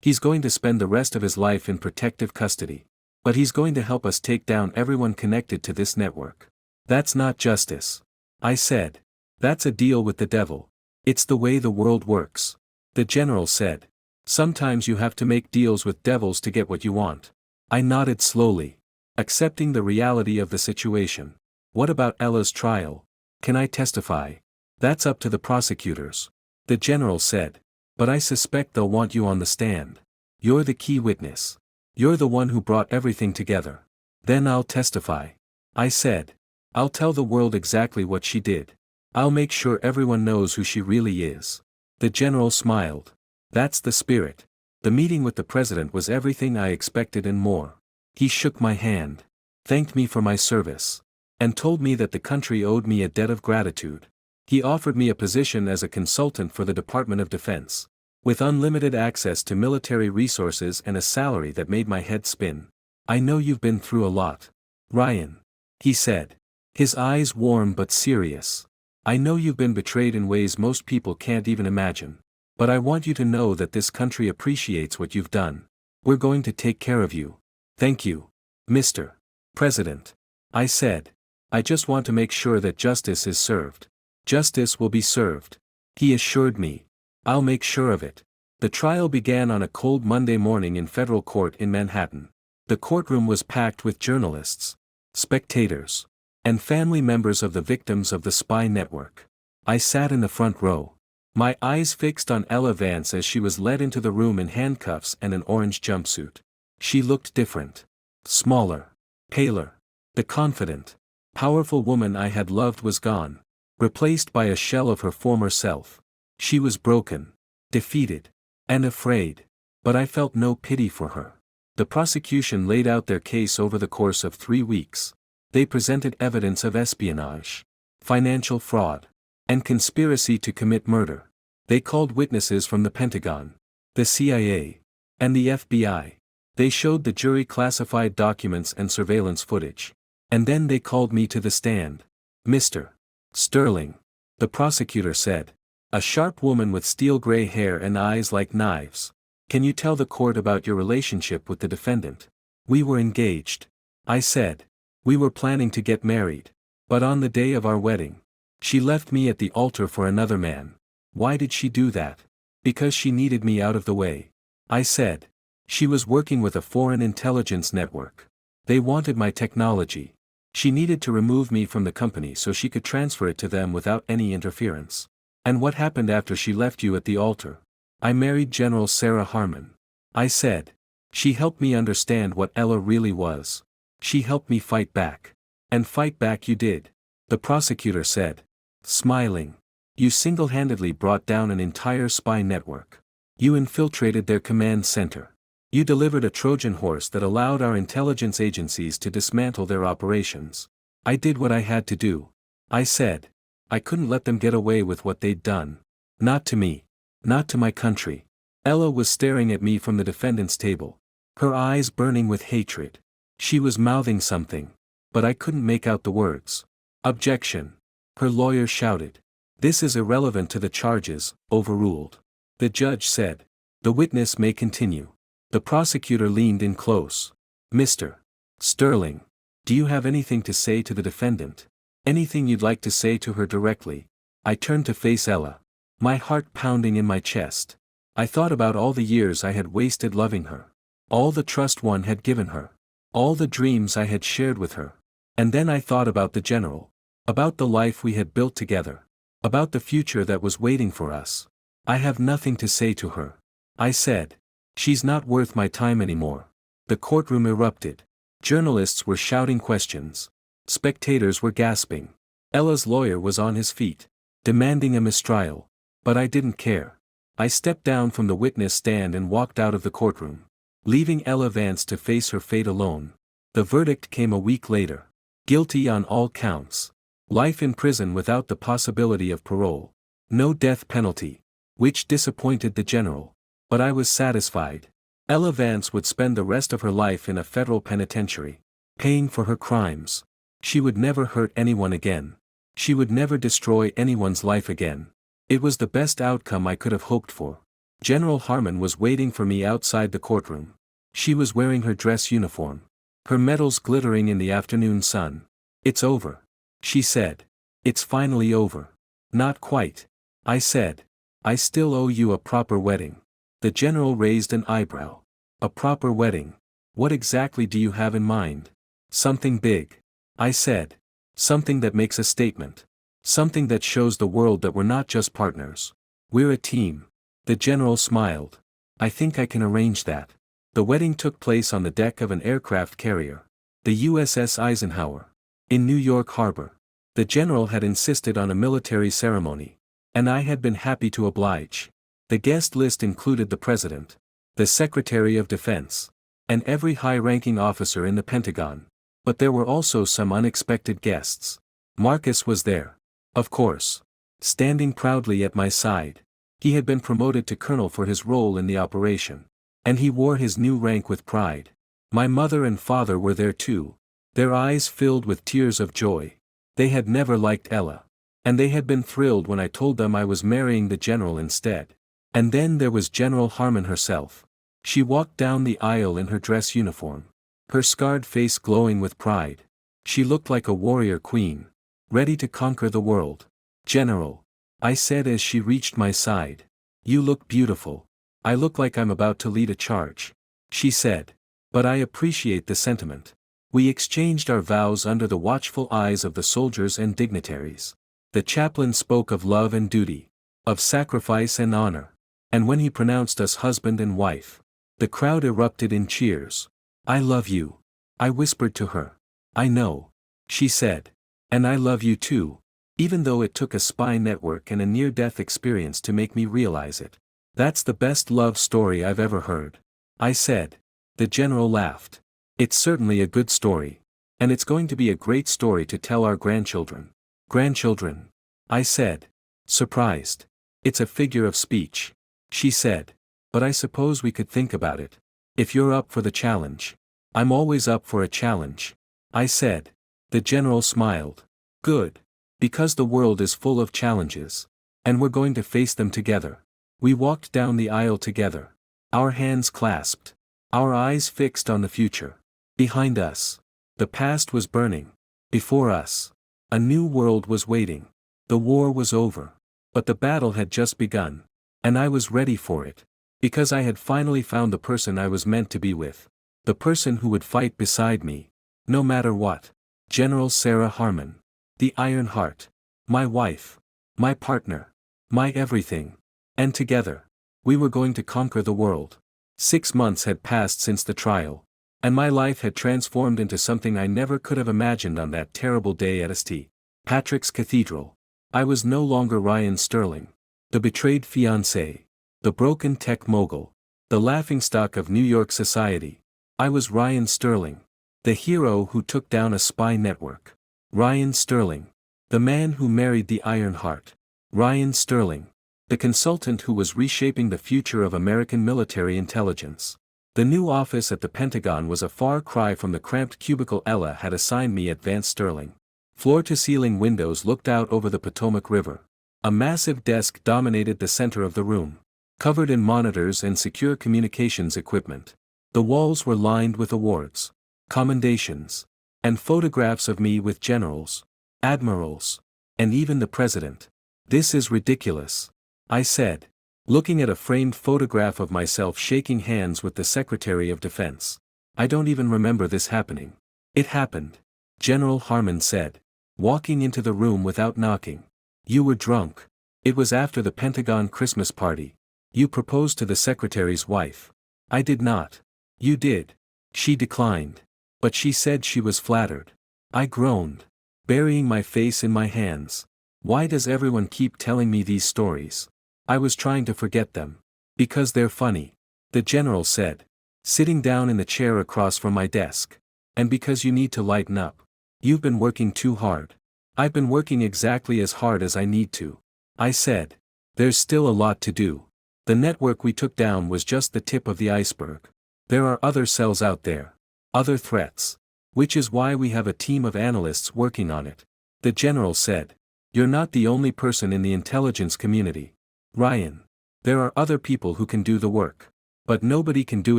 He's going to spend the rest of his life in protective custody. But he's going to help us take down everyone connected to this network. That's not justice. I said. That's a deal with the devil. It's the way the world works. The general said. Sometimes you have to make deals with devils to get what you want. I nodded slowly, accepting the reality of the situation. What about Ella's trial? Can I testify? That's up to the prosecutors. The general said. But I suspect they'll want you on the stand. You're the key witness. You're the one who brought everything together. Then I'll testify. I said. I'll tell the world exactly what she did. I'll make sure everyone knows who she really is. The general smiled. That's the spirit. The meeting with the president was everything I expected and more. He shook my hand, thanked me for my service, and told me that the country owed me a debt of gratitude. He offered me a position as a consultant for the Department of Defense, with unlimited access to military resources and a salary that made my head spin. I know you've been through a lot, Ryan, he said, his eyes warm but serious. I know you've been betrayed in ways most people can't even imagine. But I want you to know that this country appreciates what you've done. We're going to take care of you. Thank you, Mr. President. I said. I just want to make sure that justice is served. Justice will be served. He assured me. I'll make sure of it. The trial began on a cold Monday morning in federal court in Manhattan. The courtroom was packed with journalists, spectators, and family members of the victims of the spy network. I sat in the front row. My eyes fixed on Ella Vance as she was led into the room in handcuffs and an orange jumpsuit. She looked different. Smaller. Paler. The confident, powerful woman I had loved was gone, replaced by a shell of her former self. She was broken, defeated, and afraid, but I felt no pity for her. The prosecution laid out their case over the course of 3 weeks. They presented evidence of espionage, financial fraud, and conspiracy to commit murder. They called witnesses from the Pentagon, the CIA, and the FBI. They showed the jury classified documents and surveillance footage. And then they called me to the stand. "Mr. Sterling," the prosecutor said, "a sharp woman with steel gray hair and eyes like knives. Can you tell the court about your relationship with the defendant?" "We were engaged," I said. "We were planning to get married. But on the day of our wedding, she left me at the altar for another man." "Why did she do that?" "Because she needed me out of the way," I said. "She was working with a foreign intelligence network. They wanted my technology. She needed to remove me from the company so she could transfer it to them without any interference." "And what happened after she left you at the altar?" "I married General Sarah Harmon," I said. "She helped me understand what Ella really was. She helped me fight back." "And fight back you did," the prosecutor said, smiling. "You single-handedly brought down an entire spy network. You infiltrated their command center. You delivered a Trojan horse that allowed our intelligence agencies to dismantle their operations." "I did what I had to do," I said. "I couldn't let them get away with what they'd done. Not to me. Not to my country." Ella was staring at me from the defendant's table, her eyes burning with hatred. She was mouthing something, but I couldn't make out the words. "Objection," her lawyer shouted. "This is irrelevant to the charges, overruled." The judge said, "The witness may continue." The prosecutor leaned in close. "Mr. Sterling, do you have anything to say to the defendant? Anything you'd like to say to her directly?" I turned to face Ella, my heart pounding in my chest. I thought about all the years I had wasted loving her, all the trust one had given her, all the dreams I had shared with her. And then I thought about the general, about the life we had built together, about the future that was waiting for us. "I have nothing to say to her," I said. "She's not worth my time anymore." The courtroom erupted. Journalists were shouting questions. Spectators were gasping. Ella's lawyer was on his feet, demanding a mistrial. But I didn't care. I stepped down from the witness stand and walked out of the courtroom, leaving Ella Vance to face her fate alone. The verdict came a week later. Guilty on all counts. Life in prison without the possibility of parole. No death penalty. Which disappointed the general. But I was satisfied. Ella Vance would spend the rest of her life in a federal penitentiary, paying for her crimes. She would never hurt anyone again. She would never destroy anyone's life again. It was the best outcome I could have hoped for. General Harmon was waiting for me outside the courtroom. She was wearing her dress uniform, her medals glittering in the afternoon sun. "It's over," she said. "It's finally over." "Not quite," I said. "I still owe you a proper wedding." The general raised an eyebrow. "A proper wedding? What exactly do you have in mind?" "Something big," I said. "Something that makes a statement. Something that shows the world that we're not just partners. We're a team." The general smiled. "I think I can arrange that." The wedding took place on the deck of an aircraft carrier, the USS Eisenhower, in New York Harbor. The general had insisted on a military ceremony, and I had been happy to oblige. The guest list included the President, the Secretary of Defense, and every high-ranking officer in the Pentagon. But there were also some unexpected guests. Marcus was there, of course, standing proudly at my side. He had been promoted to colonel for his role in the operation, and he wore his new rank with pride. My mother and father were there too, their eyes filled with tears of joy. They had never liked Ella, and they had been thrilled when I told them I was marrying the general instead. And then there was General Harmon herself. She walked down the aisle in her dress uniform, her scarred face glowing with pride. She looked like a warrior queen, ready to conquer the world. "General," I said as she reached my side. "You look beautiful." "I look like I'm about to lead a charge," she said. "But I appreciate the sentiment." We exchanged our vows under the watchful eyes of the soldiers and dignitaries. The chaplain spoke of love and duty, of sacrifice and honor. And when he pronounced us husband and wife, the crowd erupted in cheers. "I love you," I whispered to her. "I know," she said. "And I love you too, even though it took a spy network and a near-death experience to make me realize it." "That's the best love story I've ever heard," I said. The general laughed. It's certainly a good story. And it's going to be a great story to tell our grandchildren. Grandchildren? I said. Surprised. It's a figure of speech. She said. But I suppose we could think about it. If you're up for the challenge. I'm always up for a challenge. I said. The general smiled. Good. Because the world is full of challenges. And we're going to face them together. We walked down the aisle together. Our hands clasped. Our eyes fixed on the future. Behind us. The past was burning. Before us. A new world was waiting. The war was over. But the battle had just begun. And I was ready for it. Because I had finally found the person I was meant to be with. The person who would fight beside me. No matter what. General Sarah Harmon. The Iron Heart. My wife. My partner. My everything. And together. We were going to conquer the world. 6 months had passed since the trial. And my life had transformed into something I never could have imagined on that terrible day at St. Patrick's Cathedral. I was no longer Ryan Sterling. The betrayed fiancé. The broken tech mogul. The laughingstock of New York society. I was Ryan Sterling. The hero who took down a spy network. Ryan Sterling. The man who married the Iron Heart. Ryan Sterling. The consultant who was reshaping the future of American military intelligence. The new office at the Pentagon was a far cry from the cramped cubicle Ella had assigned me at Vance Sterling. Floor-to-ceiling windows looked out over the Potomac River. A massive desk dominated the center of the room, covered in monitors and secure communications equipment. The walls were lined with awards, commendations, and photographs of me with generals, admirals, and even the president. This is ridiculous, I said, looking at a framed photograph of myself shaking hands with the Secretary of Defense. I don't even remember this happening. It happened, General Harmon said, walking into the room without knocking. You were drunk. It was after the Pentagon Christmas party. You proposed to the Secretary's wife. I did not. You did. She declined. But she said she was flattered. I groaned, burying my face in my hands. Why does everyone keep telling me these stories? I was trying to forget them. Because they're funny, the general said, sitting down in the chair across from my desk. And because you need to lighten up. You've been working too hard. I've been working exactly as hard as I need to. I said. There's still a lot to do. The network we took down was just the tip of the iceberg. There are other cells out there. Other threats. Which is why we have a team of analysts working on it. The general said. You're not the only person in the intelligence community. Ryan. There are other people who can do the work. But nobody can do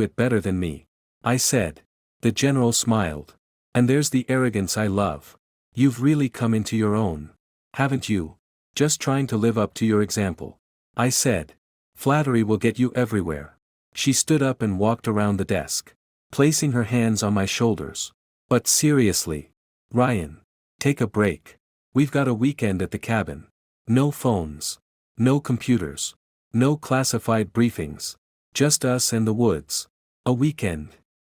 it better than me. I said. The general smiled. And there's the arrogance I love. You've really come into your own. Haven't you? Just trying to live up to your example. I said. Flattery will get you everywhere. She stood up and walked around the desk, placing her hands on my shoulders. But seriously. Ryan. Take a break. We've got a weekend at the cabin. No phones. No computers. No classified briefings. Just us and the woods. A weekend.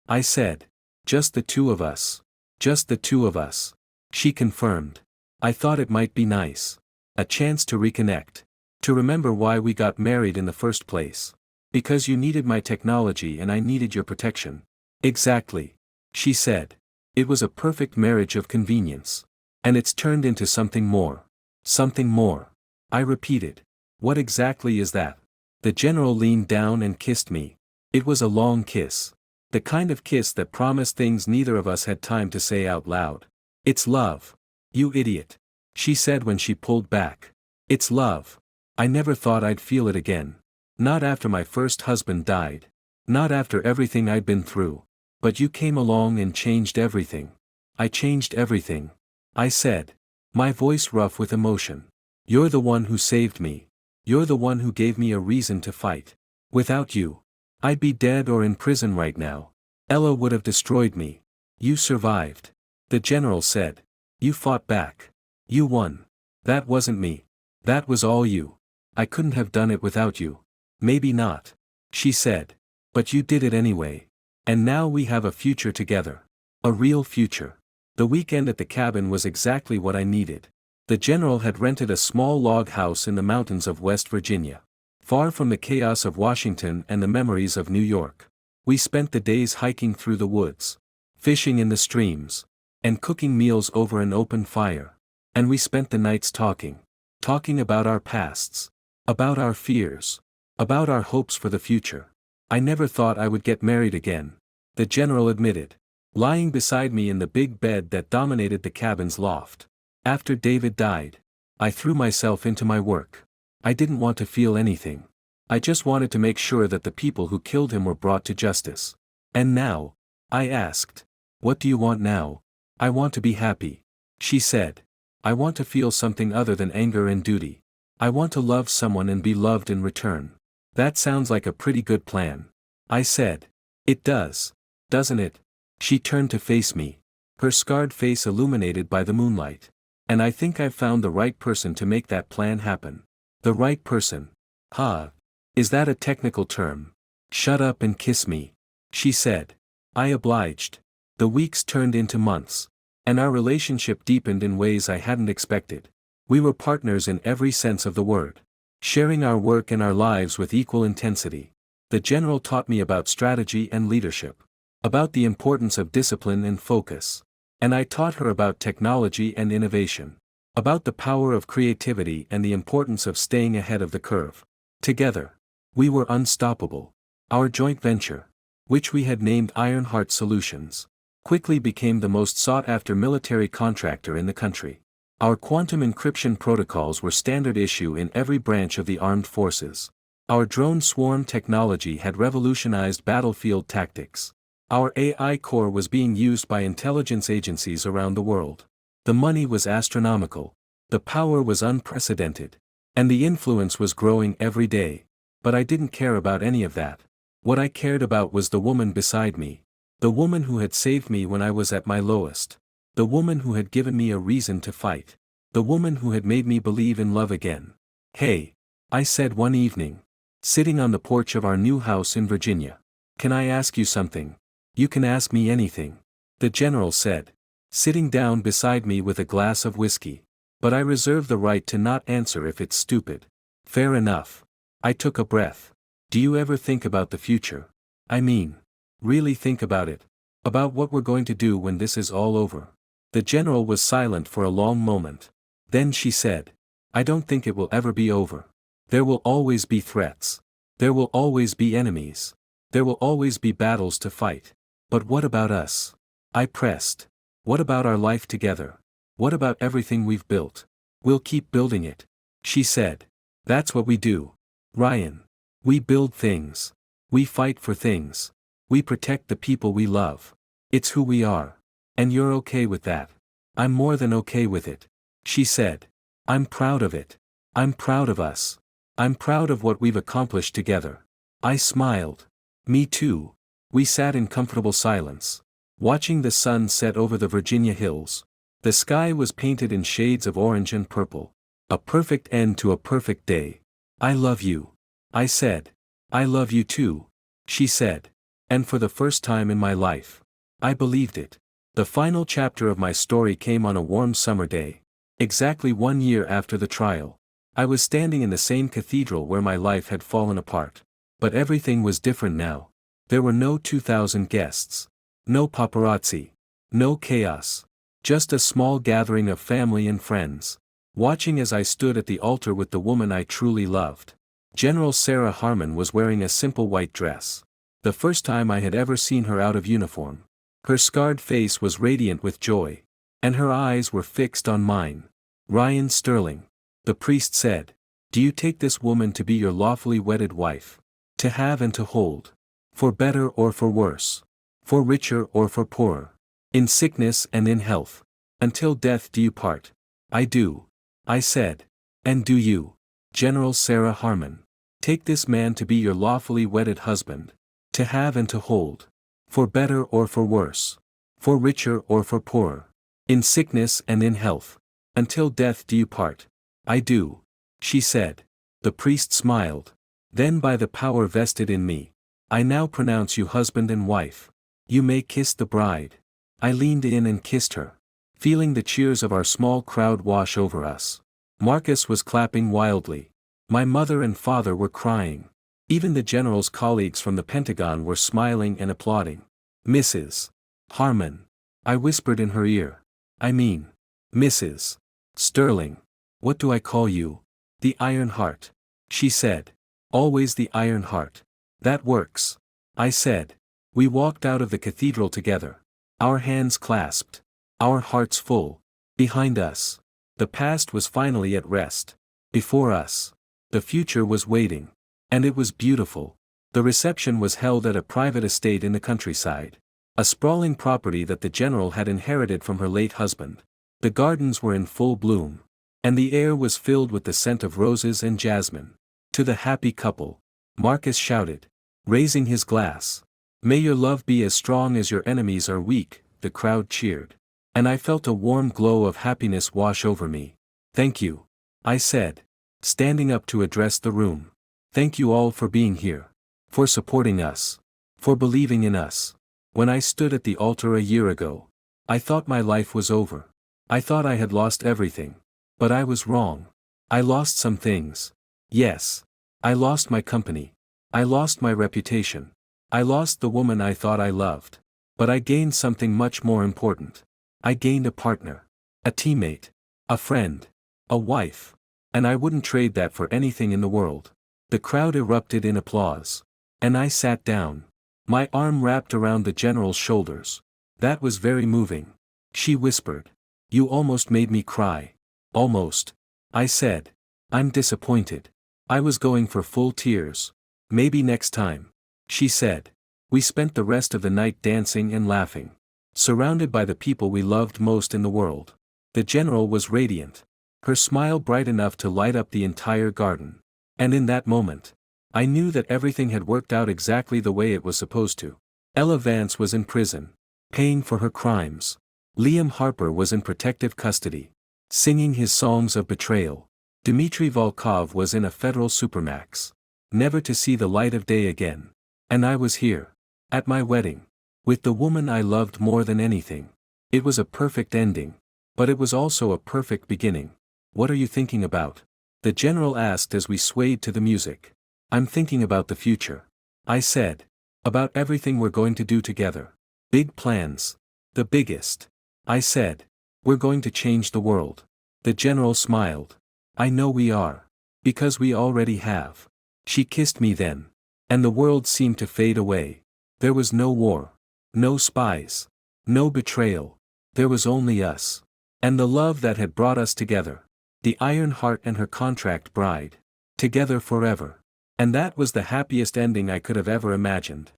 I said. Just the two of us. Just the two of us. She confirmed. I thought it might be nice. A chance to reconnect. To remember why we got married in the first place. Because you needed my technology and I needed your protection. Exactly. She said. It was a perfect marriage of convenience. And it's turned into something more. Something more. I repeated. What exactly is that? The general leaned down and kissed me. It was a long kiss. The kind of kiss that promised things neither of us had time to say out loud. It's love. You idiot. She said when she pulled back. It's love. I never thought I'd feel it again. Not after my first husband died. Not after everything I'd been through. But you came along and changed everything. I changed everything. I said. My voice rough with emotion. You're the one who saved me. You're the one who gave me a reason to fight. Without you, I'd be dead or in prison right now. Ella would have destroyed me. You survived. The general said. You fought back. You won. That wasn't me. That was all you. I couldn't have done it without you. Maybe not. She said. But you did it anyway. And now we have a future together. A real future. The weekend at the cabin was exactly what I needed. The general had rented a small log house in the mountains of West Virginia. Far from the chaos of Washington and the memories of New York. We spent the days hiking through the woods, fishing in the streams, and cooking meals over an open fire. And we spent the nights talking about our pasts, about our fears, about our hopes for the future. I never thought I would get married again, the general admitted, lying beside me in the big bed that dominated the cabin's loft. After David died, I threw myself into my work. I didn't want to feel anything. I just wanted to make sure that the people who killed him were brought to justice. And now? I asked. What do you want now? I want to be happy, she said. I want to feel something other than anger and duty. I want to love someone and be loved in return. That sounds like a pretty good plan, I said. It does, doesn't it? She turned to face me, her scarred face illuminated by the moonlight. And I think I've found the right person to make that plan happen. The right person? Huh? Is that a technical term? Shut up and kiss me, she said. I obliged. The weeks turned into months, and our relationship deepened in ways I hadn't expected. We were partners in every sense of the word, sharing our work and our lives with equal intensity. The general taught me about strategy and leadership, about the importance of discipline and focus. And I taught her about technology and innovation, about the power of creativity and the importance of staying ahead of the curve. Together, we were unstoppable. Our joint venture, which we had named Ironheart Solutions, quickly became the most sought-after military contractor in the country. Our quantum encryption protocols were standard issue in every branch of the armed forces. Our drone swarm technology had revolutionized battlefield tactics. Our AI core was being used by intelligence agencies around the world. The money was astronomical, the power was unprecedented, and the influence was growing every day. But I didn't care about any of that. What I cared about was the woman beside me. The woman who had saved me when I was at my lowest. The woman who had given me a reason to fight. The woman who had made me believe in love again. Hey, I said one evening, sitting on the porch of our new house in Virginia. Can I ask you something? You can ask me anything, the general said, sitting down beside me with a glass of whiskey. But I reserve the right to not answer if it's stupid. Fair enough. I took a breath. Do you ever think about the future? I mean, really think about it. About what we're going to do when this is all over. The general was silent for a long moment. Then she said, I don't think it will ever be over. There will always be threats. There will always be enemies. There will always be battles to fight. But what about us? I pressed. What about our life together? What about everything we've built? We'll keep building it, she said. That's what we do, Ryan. We build things. We fight for things. We protect the people we love. It's who we are. And you're okay with that. I'm more than okay with it, she said. I'm proud of it. I'm proud of us. I'm proud of what we've accomplished together. I smiled. Me too. We sat in comfortable silence, watching the sun set over the Virginia hills. The sky was painted in shades of orange and purple. A perfect end to a perfect day. I love you, I said. I love you too, she said. And for the first time in my life, I believed it. The final chapter of my story came on a warm summer day. Exactly 1 year after the trial. I was standing in the same cathedral where my life had fallen apart. But everything was different now. There were no 2,000 guests. No paparazzi. No chaos. Just a small gathering of family and friends, watching as I stood at the altar with the woman I truly loved. General Sarah Harmon was wearing a simple white dress. The first time I had ever seen her out of uniform. Her scarred face was radiant with joy, and her eyes were fixed on mine. Ryan Sterling, the priest said, do you take this woman to be your lawfully wedded wife? To have and to hold. For better or for worse. For richer or for poorer. In sickness and in health. Until death do you part. I do, I said. And do you, General Sarah Harmon, take this man to be your lawfully wedded husband? To have and to hold. For better or for worse. For richer or for poorer. In sickness and in health. Until death do you part. I do, she said. The priest smiled. Then by the power vested in me, I now pronounce you husband and wife. You may kiss the bride. I leaned in and kissed her, feeling the cheers of our small crowd wash over us. Marcus was clapping wildly. My mother and father were crying. Even the general's colleagues from the Pentagon were smiling and applauding. Mrs. Harmon. I whispered in her ear. I mean, Mrs. Sterling. What do I call you? The Iron Heart. She said. Always the Iron Heart. That works. I said. We walked out of the cathedral together. Our hands clasped. Our hearts full. Behind us. The past was finally at rest. Before us. The future was waiting. And it was beautiful. The reception was held at a private estate in the countryside. A sprawling property that the general had inherited from her late husband. The gardens were in full bloom. And the air was filled with the scent of roses and jasmine. To the happy couple, Marcus shouted, raising his glass. May your love be as strong as your enemies are weak, the crowd cheered. And I felt a warm glow of happiness wash over me. Thank you, I said, standing up to address the room. Thank you all for being here. For supporting us. For believing in us. When I stood at the altar a year ago, I thought my life was over. I thought I had lost everything. But I was wrong. I lost some things. Yes. I lost my company. I lost my reputation. I lost the woman I thought I loved. But I gained something much more important. I gained a partner. A teammate. A friend. A wife. And I wouldn't trade that for anything in the world. The crowd erupted in applause. And I sat down. My arm wrapped around the general's shoulders. That was very moving. She whispered. You almost made me cry. Almost. I said. I'm disappointed. I was going for full tears. Maybe next time. She said. We spent the rest of the night dancing and laughing. Surrounded by the people we loved most in the world. The general was radiant. Her smile bright enough to light up the entire garden. And in that moment, I knew that everything had worked out exactly the way it was supposed to. Ella Vance was in prison, paying for her crimes. Liam Harper was in protective custody, singing his songs of betrayal. Dmitry Volkov was in a federal supermax, never to see the light of day again. And I was here, at my wedding, with the woman I loved more than anything. It was a perfect ending, but it was also a perfect beginning. What are you thinking about? The general asked as we swayed to the music. I'm thinking about the future. I said. About everything we're going to do together. Big plans. The biggest. I said. We're going to change the world. The general smiled. I know we are. Because we already have. She kissed me then. And the world seemed to fade away. There was no war. No spies. No betrayal. There was only us. And the love that had brought us together. The Iron Heart and her contract bride. Together forever. And that was the happiest ending I could have ever imagined.